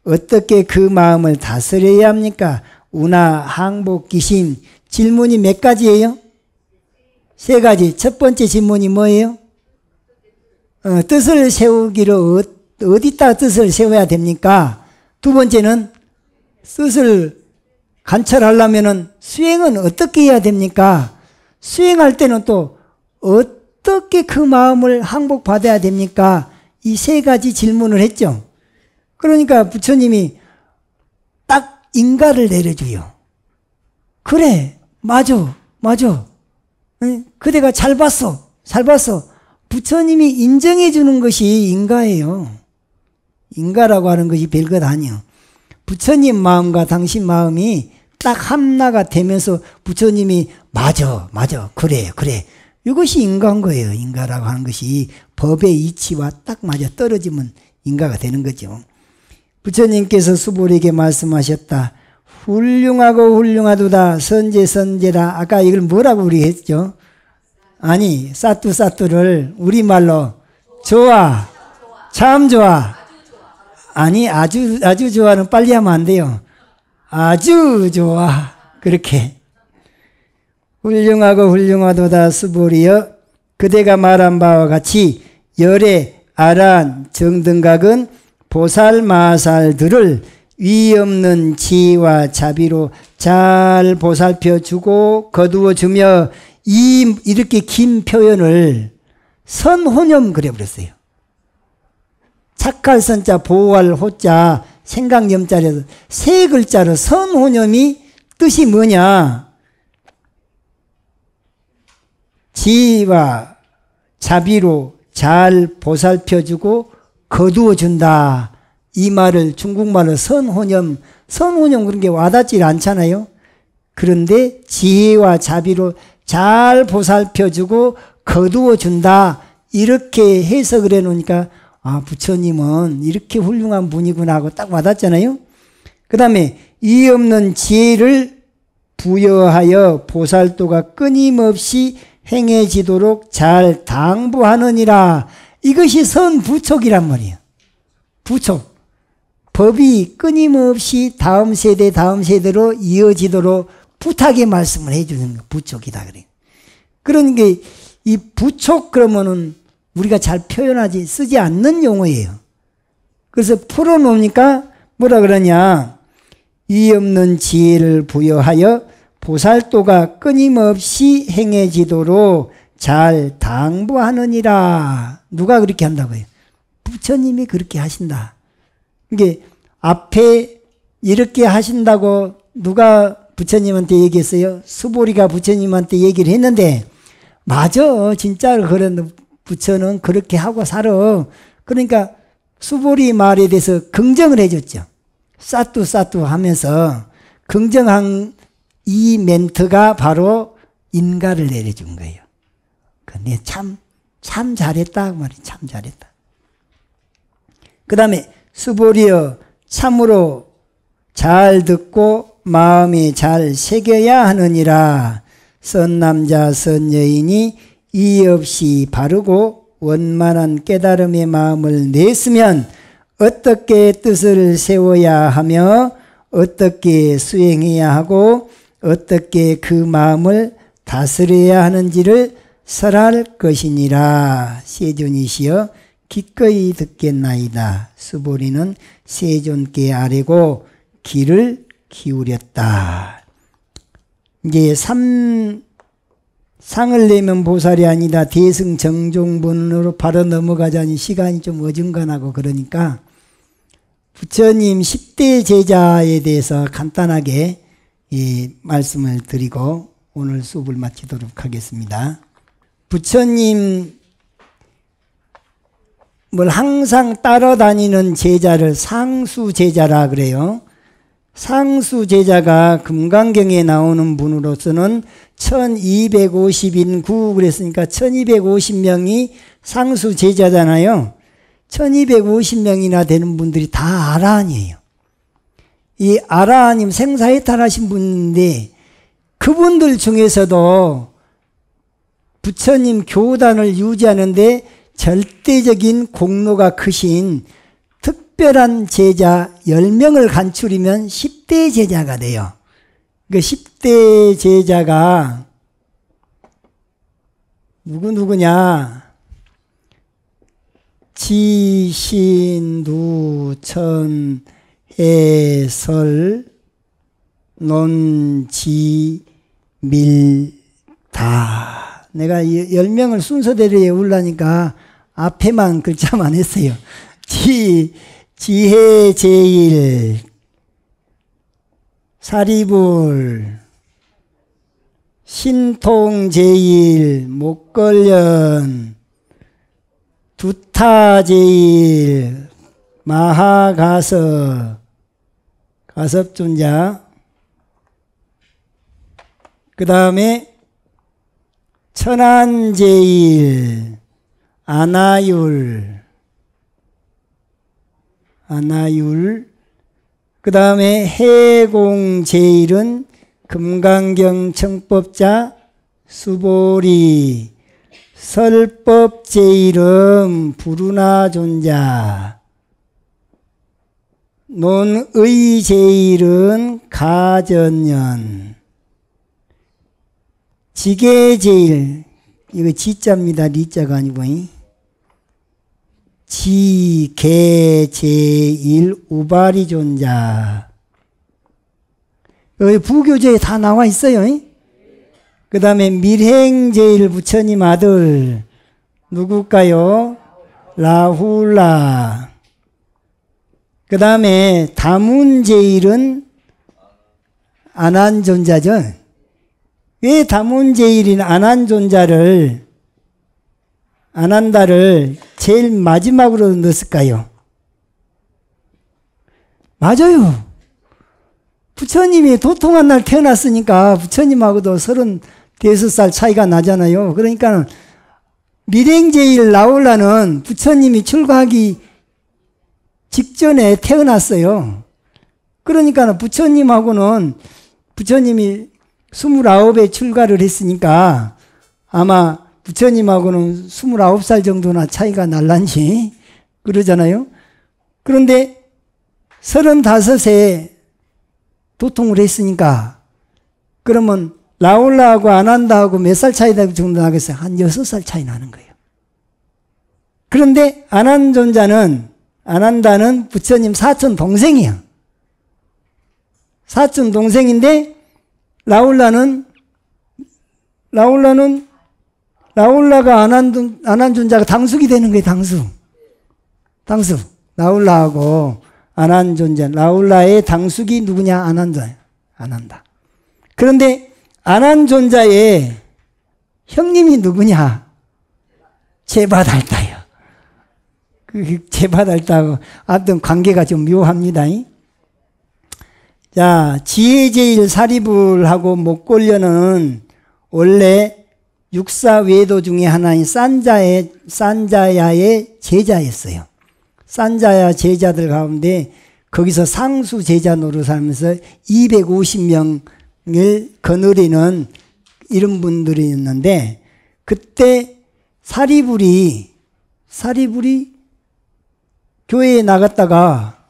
어떻게 그 마음을 다스려야 합니까? 운하항복기심, 질문이 몇 가지예요? 세 가지. 첫 번째 질문이 뭐예요? 뜻을 세우기를 어디다 뜻을 세워야 됩니까? 두 번째는 뜻을 관철하려면 수행은 어떻게 해야 됩니까? 수행할 때는 또 어떻게 그 마음을 항복받아야 됩니까? 이 세 가지 질문을 했죠. 그러니까 부처님이 딱 인가를 내려줘요. 그래, 맞아. 그대가 잘 봤어. 부처님이 인정해 주는 것이 인가예요. 인가라고 하는 것이 별것 아니에요. 부처님 마음과 당신 마음이 딱 하나가 되면서 부처님이 맞아, 그래. 이것이 인가인 거예요. 인가라고 하는 것이 법의 이치와 딱 맞아 떨어지면 인가가 되는 거죠. 부처님께서 수보리에게 말씀하셨다. 훌륭하도다 선제라. 아까 이걸 뭐라고 우리 했죠? 아니, 사투를 우리말로 좋아, 참 좋아. 아니, 아주 좋아는 빨리 하면 안 돼요. 아주 좋아. 그렇게. 훌륭하도다 수보리여. 그대가 말한 바와 같이 열애, 아란, 정등각은 보살마살들을 위없는 지혜와 자비로 잘 보살펴주고 거두어주며 이렇게 긴 표현을 선호념 그려버렸어요. 착할 선자, 보호할 호자, 생각념자에서 세 글자로 선호념이 뜻이 뭐냐? 지혜와 자비로 잘 보살펴주고 거두어준다. 이 말을 중국말로 선호념 그런 게 와닿지 않잖아요. 그런데 지혜와 자비로 잘 보살펴주고 거두어준다. 이렇게 해석을 해놓으니까 부처님은 이렇게 훌륭한 분이구나 하고 딱 와닿잖아요. 그 다음에 이 없는 지혜를 부여하여 보살도가 끊임없이 행해지도록 잘 당부하느니라. 이것이 선부촉이란 말이에요. 부촉. 법이 끊임없이 다음 세대로 이어지도록 부탁의 말씀을 해주는 거 부촉이다 그래요. 그러니까 이 부촉 그러면은 우리가 잘 표현하지 쓰지 않는 용어예요. 그래서 풀어놓으니까 뭐라 그러냐? 이 없는 지혜를 부여하여 보살도가 끊임없이 행해지도록 잘 당부하느니라. 누가 그렇게 한다고요? 부처님이 그렇게 하신다. 이게 앞에 이렇게 하신다고 누가 부처님한테 얘기했어요? 수보리가 부처님한테 얘기를 했는데 맞아, 진짜로 그런 부처는 그렇게 하고 살아. 그러니까 수보리 말에 대해서 긍정을 해줬죠. 사투 하면서 긍정한 이 멘트가 바로 인가를 내려준 거예요. 근데 참 잘했다 그 말이 참 잘했다. 그 다음에 수보리여 참으로 잘 듣고 마음이 잘 새겨야 하느니라. 선남자 선여인이 이의 없이 바르고 원만한 깨달음의 마음을 냈으면 어떻게 뜻을 세워야 하며 어떻게 수행해야 하고 어떻게 그 마음을 다스려야 하는지를 설할 것이니라. 세존이시여 기꺼이 듣겠나이다. 수보리는 세존께 아뢰고 귀를 기울였다. 이제 상을 내면 보살이 아니다. 대승정종분으로 바로 넘어가자니 시간이 좀 어중간하고 그러니까 부처님 10대 제자에 대해서 간단하게 말씀을 드리고 오늘 수업을 마치도록 하겠습니다. 부처님 뭘 항상 따라다니는 제자를 상수제자라 그래요. 상수제자가 금강경에 나오는 분으로서는 1250인구 그랬으니까 1250명이 상수제자잖아요. 1250명이나 되는 분들이 다 아라한이에요. 이 아라한님 생사해탈하신 분인데 그분들 중에서도 부처님 교단을 유지하는데 절대적인 공로가 크신 특별한 제자 10명을 간추리면 10대 제자가 돼요. 그 10대 제자가 누구냐? 지신두천 해설 논지밀다. 내가 10명을 순서대로 외우려니까 앞에만 글자만 했어요. 지혜제일, 사리불, 신통제일, 목걸련, 두타제일, 마하가섭, 가섭존자, 그 다음에 천안제일, 아나율, 그 다음에 해공제일은 금강경 청법자 수보리, 설법제일은 부르나존자, 논의제일은 가전년, 지계제일, 이거 지자입니다. 리자가 아니고, 지계제일 우바리존자. 여기 부교재에 다 나와 있어요. 그 다음에 밀행제일 부처님 아들 누굴까요? 라훌라. 그 다음에 다문제일은 아난존자죠. 왜 다문제일인 아난다를 제일 마지막으로 넣었을까요? 맞아요. 부처님이 도통한 날 태어났으니까 부처님하고도 35살 차이가 나잖아요. 그러니까 밀행제일 라울라는 부처님이 출가하기 직전에 태어났어요. 그러니까 부처님이 29에 출가를 했으니까 아마 부처님하고는 29살 정도나 차이가 날란지 그러잖아요. 그런데 35에 도통을 했으니까 그러면 라울라하고 아난다하고 몇 살 차이 정도 나겠어요? 한 6살 차이 나는 거예요. 그런데 아난다는 부처님 사촌 동생이야. 사촌 동생인데 라울라가 아난존자가 당숙이 되는 거예요. 당숙. 라울라하고 아난존자, 라울라의 당숙이 누구냐? 아난다. 그런데 아난존자의 형님이 누구냐? 제바달다요. 그 제바달다하고 아무튼 관계가 좀 묘합니다. 자, 지혜제일 사리불하고 목걸련은 원래 육사외도 중에 하나인 산자야의 제자였어요. 산자야 제자들 가운데 거기서 상수 제자 노릇하면서 250명을 거느리는 이런 분들이었는데 그때 사리불이 교회에 나갔다가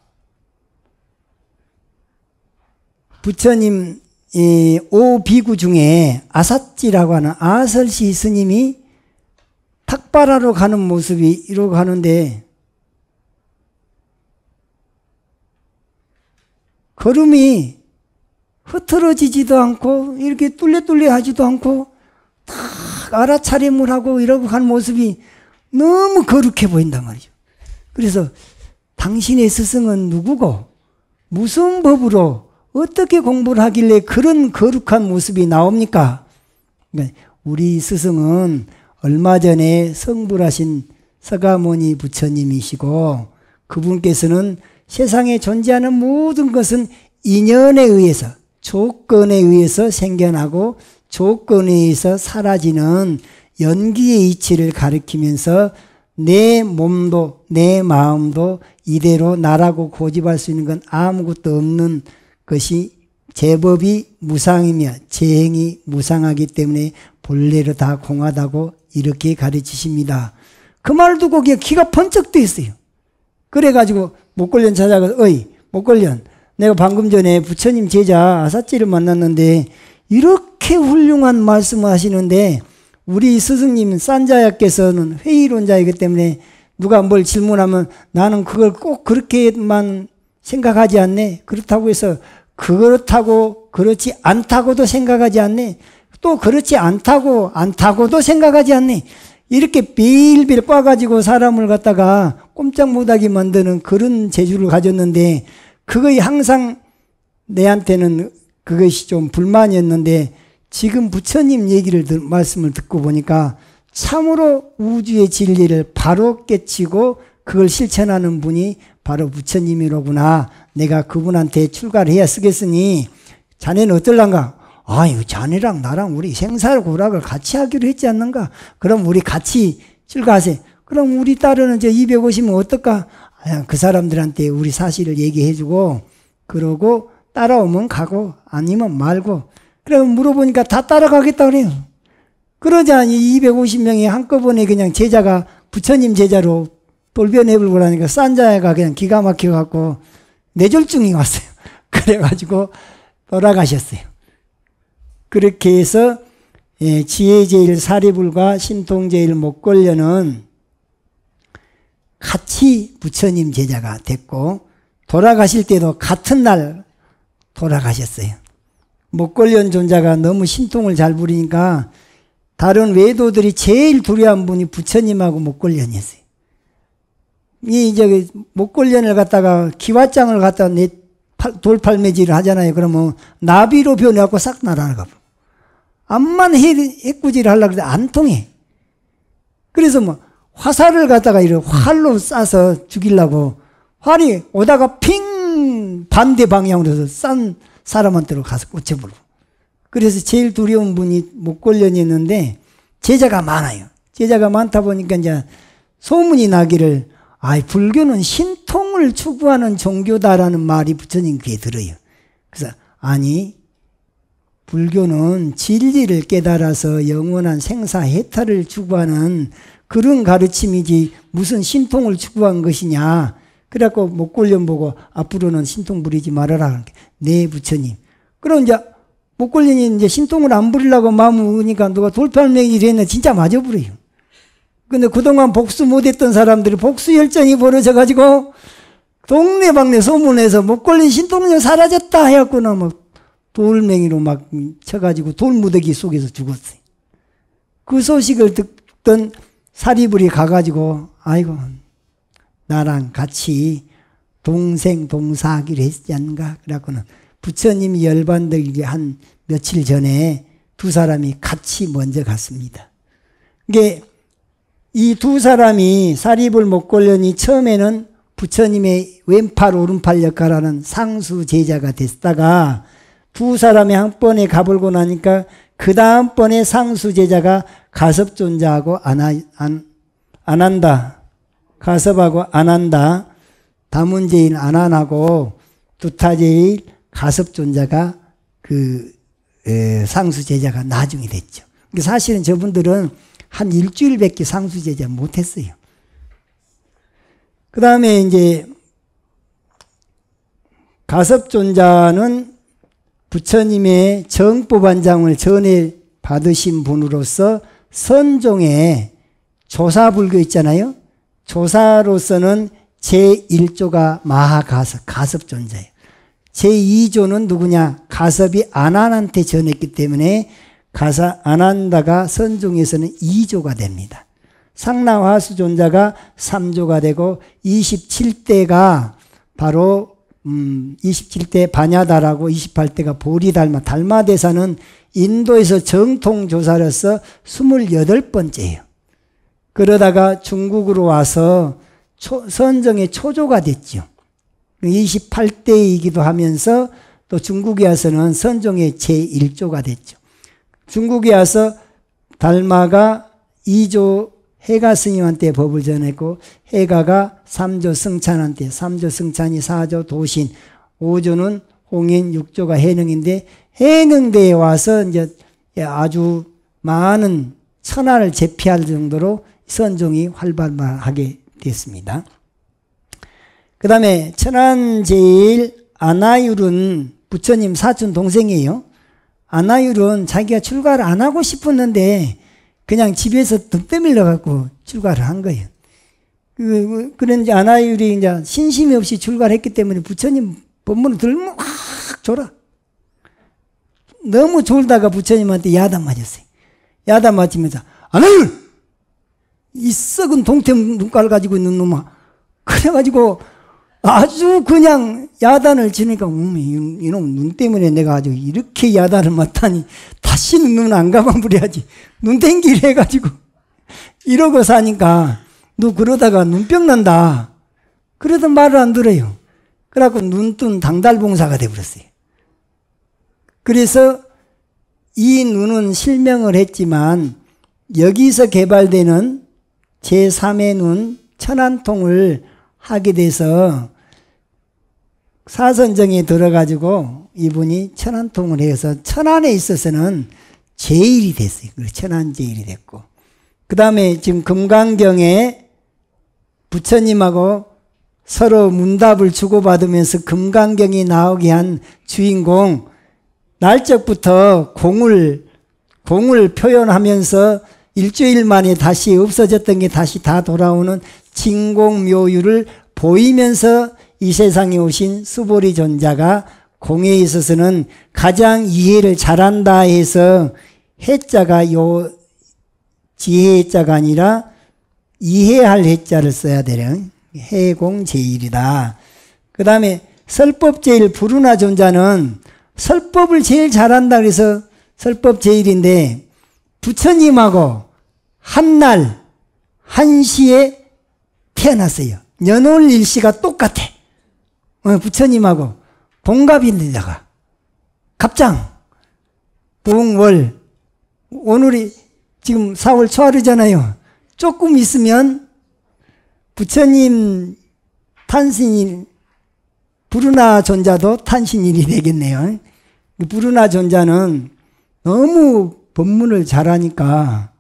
부처님 오비구 중에 아삿지라고 하는 아설시 스님이 탁발하러 가는 모습이 이러고 가는데 걸음이 흐트러지지도 않고 이렇게 뚫레뚫레 하지도 않고 딱 알아차림을 하고 이러고 가는 모습이 너무 거룩해 보인단 말이죠. 그래서 당신의 스승은 누구고 무슨 법으로 어떻게 공부를 하길래 그런 거룩한 모습이 나옵니까? 그러니까 우리 스승은 얼마 전에 성불하신 서가모니 부처님이시고 그분께서는 세상에 존재하는 모든 것은 인연에 의해서 조건에 의해서 생겨나고 조건에 의해서 사라지는 연기의 이치를 가리키면서 내 몸도 내 마음도 이대로 나라고 고집할 수 있는 건 아무것도 없는 것이 제법이 무상이며 재행이 무상하기 때문에 본래로 다 공하다고 이렇게 가르치십니다. 그 말 듣고 그냥 기가 번쩍 뜨였어요. 그래가지고 목걸련 찾아가서 어이 목걸련 내가 방금 전에 부처님 제자 아사치를 만났는데 이렇게 훌륭한 말씀을 하시는데 우리 스승님 산자야께서는 회의론자이기 때문에 누가 뭘 질문하면 나는 그걸 꼭 그렇게만 생각하지 않네. 그렇다고 해서 그렇다고 그렇지 않다고도 생각하지 않네. 또 그렇지 않다고도 생각하지 않네. 이렇게 빌빌 꽈가지고 사람을 갖다가 꼼짝 못하게 만드는 그런 재주를 가졌는데 그것이 항상 내한테는 그것이 좀 불만이었는데 지금 부처님 말씀을 듣고 보니까 참으로 우주의 진리를 바로 깨치고 그걸 실천하는 분이 바로 부처님이로구나. 내가 그분한테 출가를 해야 쓰겠으니 자네는 어떨란가? 아유, 자네랑 나랑 우리 생사고락을 같이 하기로 했지 않는가? 그럼 우리 같이 출가하세요. 그럼 우리 딸은 이제 250면 어떨까? 그 사람들한테 우리 사실을 얘기해주고 그러고 따라오면 가고 아니면 말고 그럼 물어보니까 다 따라가겠다 그래요. 그러자 250명이 한꺼번에 그냥 제자가 부처님 제자로 돌변해버리고 나니까 산자야가 그냥 기가 막혀갖고 뇌졸중이 왔어요. 그래가지고 돌아가셨어요. 그렇게 해서 지혜제일 사리불과 신통제일 목걸려는 같이 부처님 제자가 됐고 돌아가실 때도 같은 날 돌아가셨어요. 목걸련 존자가 너무 신통을 잘 부리니까 다른 외도들이 제일 두려운 분이 부처님하고 목걸련이었어요. 이 목걸련을 갖다가 기왓장을 갖다가 돌팔매질을 하잖아요. 그러면 나비로 변해갖고 싹 날아가. 암만 해꾸질을 하려고 해도 안 통해. 그래서 뭐 화살을 갖다가 이렇게 활로 쏴서 죽이려고 활이 오다가 핑 반대 방향으로 싼 사람한테로 가서 꽂혀버리고. 그래서 제일 두려운 분이 목걸련이었는데 제자가 많아요. 제자가 많다 보니까 이제 소문이 나기를 불교는 신통을 추구하는 종교다라는 말이 부처님 귀에 들어요. 그래서 아니 불교는 진리를 깨달아서 영원한 생사해탈을 추구하는 그런 가르침이지 무슨 신통을 추구한 것이냐. 그래갖고 목걸련 보고 앞으로는 신통 부리지 말아라. 네 부처님. 그럼 이제 목걸련이 이제 신통을 안 부리려고 마음을 먹으니까 누가 돌팔매기를 했네. 진짜 맞아버려요. 근데 그동안 복수 못했던 사람들이 복수 혈전이 벌어져가지고 동네방네 소문에서 목걸린 신통령 사라졌다 해갖고는 막 돌멩이로 막 쳐가지고 돌무더기 속에서 죽었어요. 그 소식을 듣던 사리불이 가가지고 아이고 나랑 같이 동생 동사하기로 했지 않는가. 그래갖고는 부처님이 열반되기 한 며칠 전에 두 사람이 같이 먼저 갔습니다. 이게 이 두 사람이 사리불 목걸련이 처음에는 부처님의 왼팔 오른팔 역할하는 상수 제자가 됐다가 두 사람이 한 번에 가불고 나니까 그 다음번에 상수 제자가 가섭존자하고 안한다. 가섭하고 안한다. 다문제일 안한하고 두타제일 가섭존자가 상수 제자가 나중에 됐죠. 사실은 저분들은 한 일주일밖에 상수 제자 못했어요. 그 다음에 이제 가섭존자는 부처님의 정법안장을 전해 받으신 분으로서 선종의 조사불교 있잖아요. 조사로서는 제1조가 가섭존자예요. 제2조는 누구냐? 가섭이 안한한테 전했기 때문에 안한다가 선종에서는 2조가 됩니다. 상나화수존자가 3조가 되고 27대가 바로 27대 바냐다라고 28대가 보리달마. 달마대사는 인도에서 정통조사로서 28번째예요. 그러다가 중국으로 와서 선정의 초조가 됐죠. 28대이기도 하면서 또 중국에 와서는 선종의 제1조가 됐죠. 중국에 와서 달마가 2조 해가 스님한테 법을 전했고 해가가 3조 승찬한테 3조 승찬이 4조 도신 5조는 홍인 6조가 해능인데 해능대에 와서 이제 아주 많은 천하를 제피할 정도로 선종이 활발하게 됐습니다. 그 다음에 천안제일 아나율은 부처님 사촌 동생이에요. 아나율은 자기가 출가를 안 하고 싶었는데 그냥 집에서 등 떠밀려 갖고 출가를 한 거예요. 그런지 아나율이 이제 신심이 없이 출가를 했기 때문에 부처님 법문을 들으면 막 졸아. 너무 졸다가 부처님한테 야단 맞았어요. 야단 맞으면서 아나율! 이 썩은 동태 눈깔 가지고 있는 놈아. 그래가지고 아주 그냥 야단을 치니까 이놈 눈 때문에 내가 아주 이렇게 야단을 맞다니 다시는 눈 안 감아버려야지. 눈 땡기를 해가지고 이러고 사니까 너 그러다가 눈병 난다. 그러던 말을 안 들어요. 그래갖고 눈뜬 당달봉사가 돼버렸어요. 그래서 이 눈은 실명을 했지만 여기서 개발되는 제3의 눈 천안통을 하게 돼서 사선정에 들어가지고 이분이 천안통을 해서 천안에 있어서는 제일이 됐어요. 천안제일이 됐고, 그 다음에 지금 금강경에 부처님하고 서로 문답을 주고받으면서 금강경이 나오게 한 주인공, 날적부터 공을 표현하면서 일주일 만에 다시 없어졌던 게 다시 다 돌아오는 진공묘유를 보이면서 이 세상에 오신 수보리 존자가 공에 있어서는 가장 이해를 잘한다 해서 해자가 요 지혜자가 아니라 이해할 해자를 써야 되는 해공제일이다. 그 다음에 설법제일 부르나 존자는 설법을 제일 잘한다 그래서 설법제일인데 부처님하고 한날 한시에 태어났어요. 연월 일시가 똑같아. 부처님하고 동갑인데다가 갑장 동월, 오늘이 지금 4월 초하루잖아요. 조금 있으면 부처님 탄신일, 부르나 존자도 탄신일이 되겠네요. 부르나 존자는 너무 법문을 잘하니까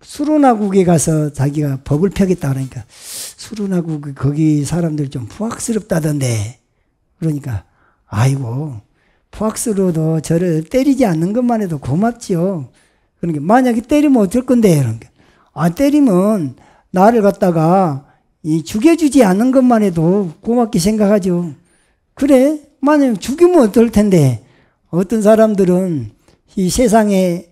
수르나국에 가서 자기가 법을 펴겠다 그러니까 수르나국 거기 사람들 좀 부학스럽다던데, 그러니까 아이고 부학스러워도 저를 때리지 않는 것만 해도 고맙지요. 그러니까 만약에 때리면 어쩔 건데, 그러니까 때리면 나를 갖다가 죽여주지 않는 것만 해도 고맙게 생각하죠. 그래 만약에 죽이면 어떨 텐데. 어떤 사람들은 이 세상에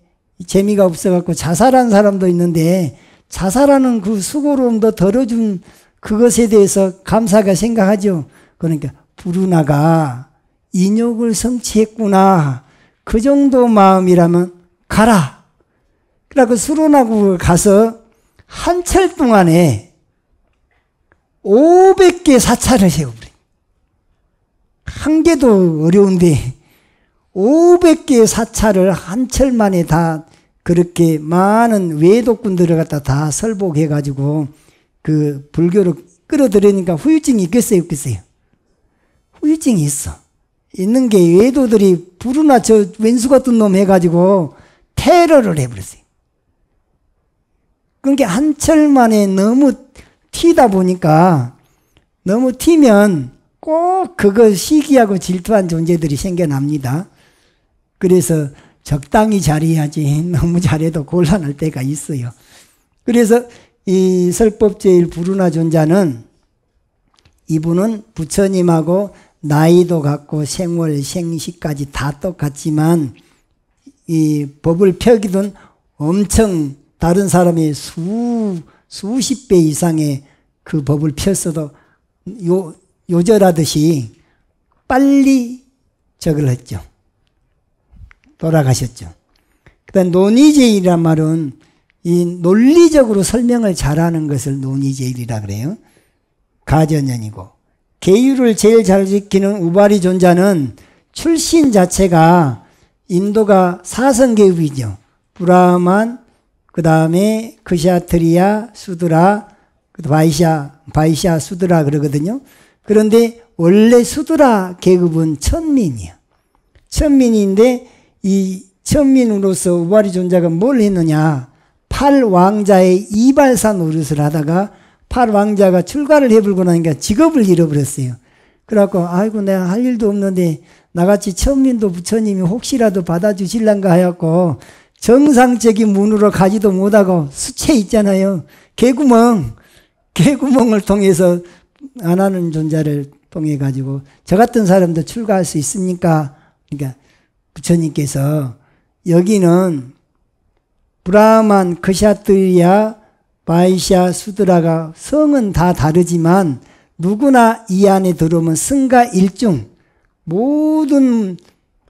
재미가 없어갖고 자살한 사람도 있는데 자살하는 그 수고로움도 덜어준 그것에 대해서 감사하게 생각하죠. 그러니까 부르나가 인욕을 성취했구나, 그 정도 마음이라면 가라. 그래서 수르나국을 가서 한철 동안에 500개 사찰을 세워버려. 한 개도 어려운데 500개의 사찰을 한철 만에 다 그렇게 많은 외도꾼들을 갖다 다 설복해가지고 그 불교로 끌어들이니까 후유증이 있겠어요, 없겠어요? 후유증이 있어. 있는 게 외도들이 부르나 저 왼수 같은 놈 해가지고 테러를 해버렸어요. 그러니까 한철 만에 너무 튀다 보니까, 너무 튀면 꼭 그거 시기하고 질투한 존재들이 생겨납니다. 그래서 적당히 잘해야지 너무 잘해도 곤란할 때가 있어요. 그래서 이 설법제일 부르나 존자는, 이분은 부처님하고 나이도 같고 생월 생시까지 다 똑같지만 이 법을 펴기든 엄청 다른 사람이 수십 배 이상의 그 법을 폈어도 요절하듯이 빨리 저걸 했죠. 돌아가셨죠. 그다음 논의제일이란 말은 이 논리적으로 설명을 잘하는 것을 논의제일이라 그래요. 가전연이고, 계율을 제일 잘 지키는 우바리 존자는 출신 자체가 인도가 사성계급이죠. 브라만, 그 다음에 크샤트리아, 수드라, 바이샤, 수드라 그러거든요. 그런데 원래 수드라 계급은 천민이야. 천민인데 이 천민으로서 우바리 존자가 뭘 했느냐, 8왕자의 이발사 노릇을 하다가 8왕자가 출가를 해버리고 나니까 직업을 잃어버렸어요. 그래갖고 아이고 내가 할 일도 없는데 나같이 천민도 부처님이 혹시라도 받아주실란가 하였고 정상적인 문으로 가지도 못하고 수채 있잖아요. 개구멍을 통해서 안 하는 존재를 통해 가지고 저 같은 사람도 출가할 수 있습니까? 그러니까 부처님께서 여기는 브라만, 크샤트리야, 바이샤, 수드라가 성은 다 다르지만 누구나 이 안에 들어오면 승가 일중 모든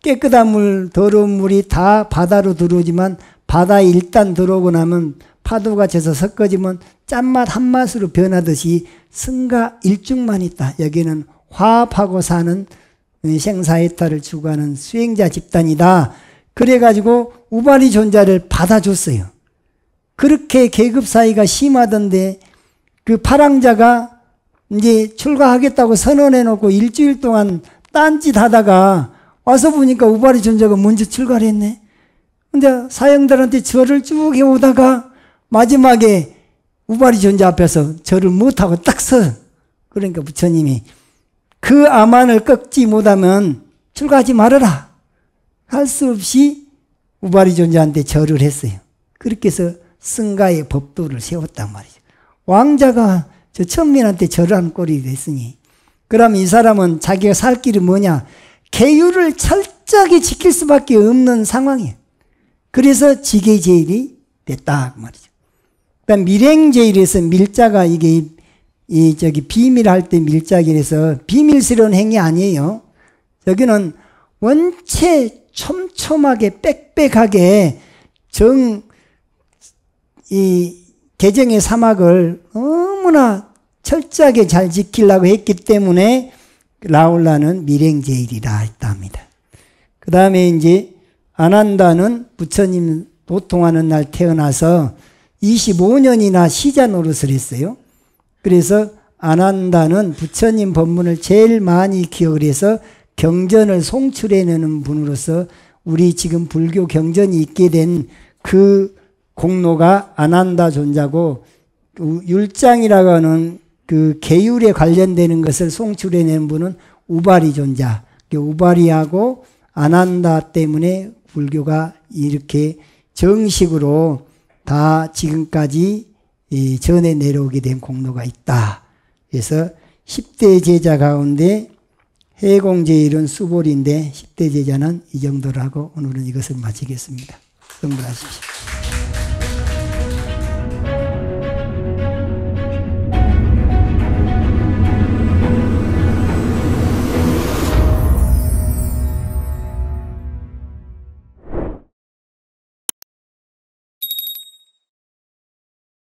깨끗한 물, 더러운 물이 다 바다로 들어오지만 바다에 일단 들어오고 나면 파도가 쳐서 섞어지면 짠맛 한맛으로 변하듯이 승가 일중만 있다. 여기는 화합하고 사는 생사해탈을 추구하는 수행자 집단이다. 그래가지고 우발이 존자를 받아줬어요. 그렇게 계급 사이가 심하던데 그 파랑자가 이제 출가하겠다고 선언해놓고 일주일 동안 딴짓 하다가 와서 보니까 우발이 존자가 먼저 출가를 했네. 근데 사형들한테 절을 쭉 해오다가 마지막에 우발이 존자 앞에서 절을 못하고 딱 서. 그러니까 부처님이 그 암만을 꺾지 못하면 출가하지 말아라. 할 수 없이 우발이 존자한테 절을 했어요. 그렇게 해서 승가의 법도를 세웠단 말이죠. 왕자가 저 천민한테 절하는 꼴이 됐으니 그럼 이 사람은 자기가 살 길이 뭐냐? 계율을 철저하게 지킬 수밖에 없는 상황이에요. 그래서 지계제일이 됐다 그 말이죠. 그러니까 밀행제일에서 밀자가 이게 비밀할 때 밀자기라서 비밀스러운 행위 아니에요. 여기는 원체 촘촘하게 빽빽하게 개정의 사막을 너무나 철저하게 잘 지키려고 했기 때문에 라울라는 밀행제일이라 했답니다. 그 다음에 이제 아난다는 부처님 도통하는 날 태어나서 25년이나 시자 노릇을 했어요. 그래서 아난다는 부처님 법문을 제일 많이 기억을 해서 경전을 송출해내는 분으로서 우리 지금 불교 경전이 있게 된 그 공로가 아난다 존자고 율장이라고 하는 그 계율에 관련되는 것을 송출해내는 분은 우바리 존자. 우바리하고 아난다 때문에 불교가 이렇게 정식으로 다 지금까지 전해 내려오게 된 공로가 있다. 그래서 10대 제자 가운데 해공제일은 수볼인데 10대 제자는 이 정도로 하고 오늘은 이것을 마치겠습니다. 성불하십시오.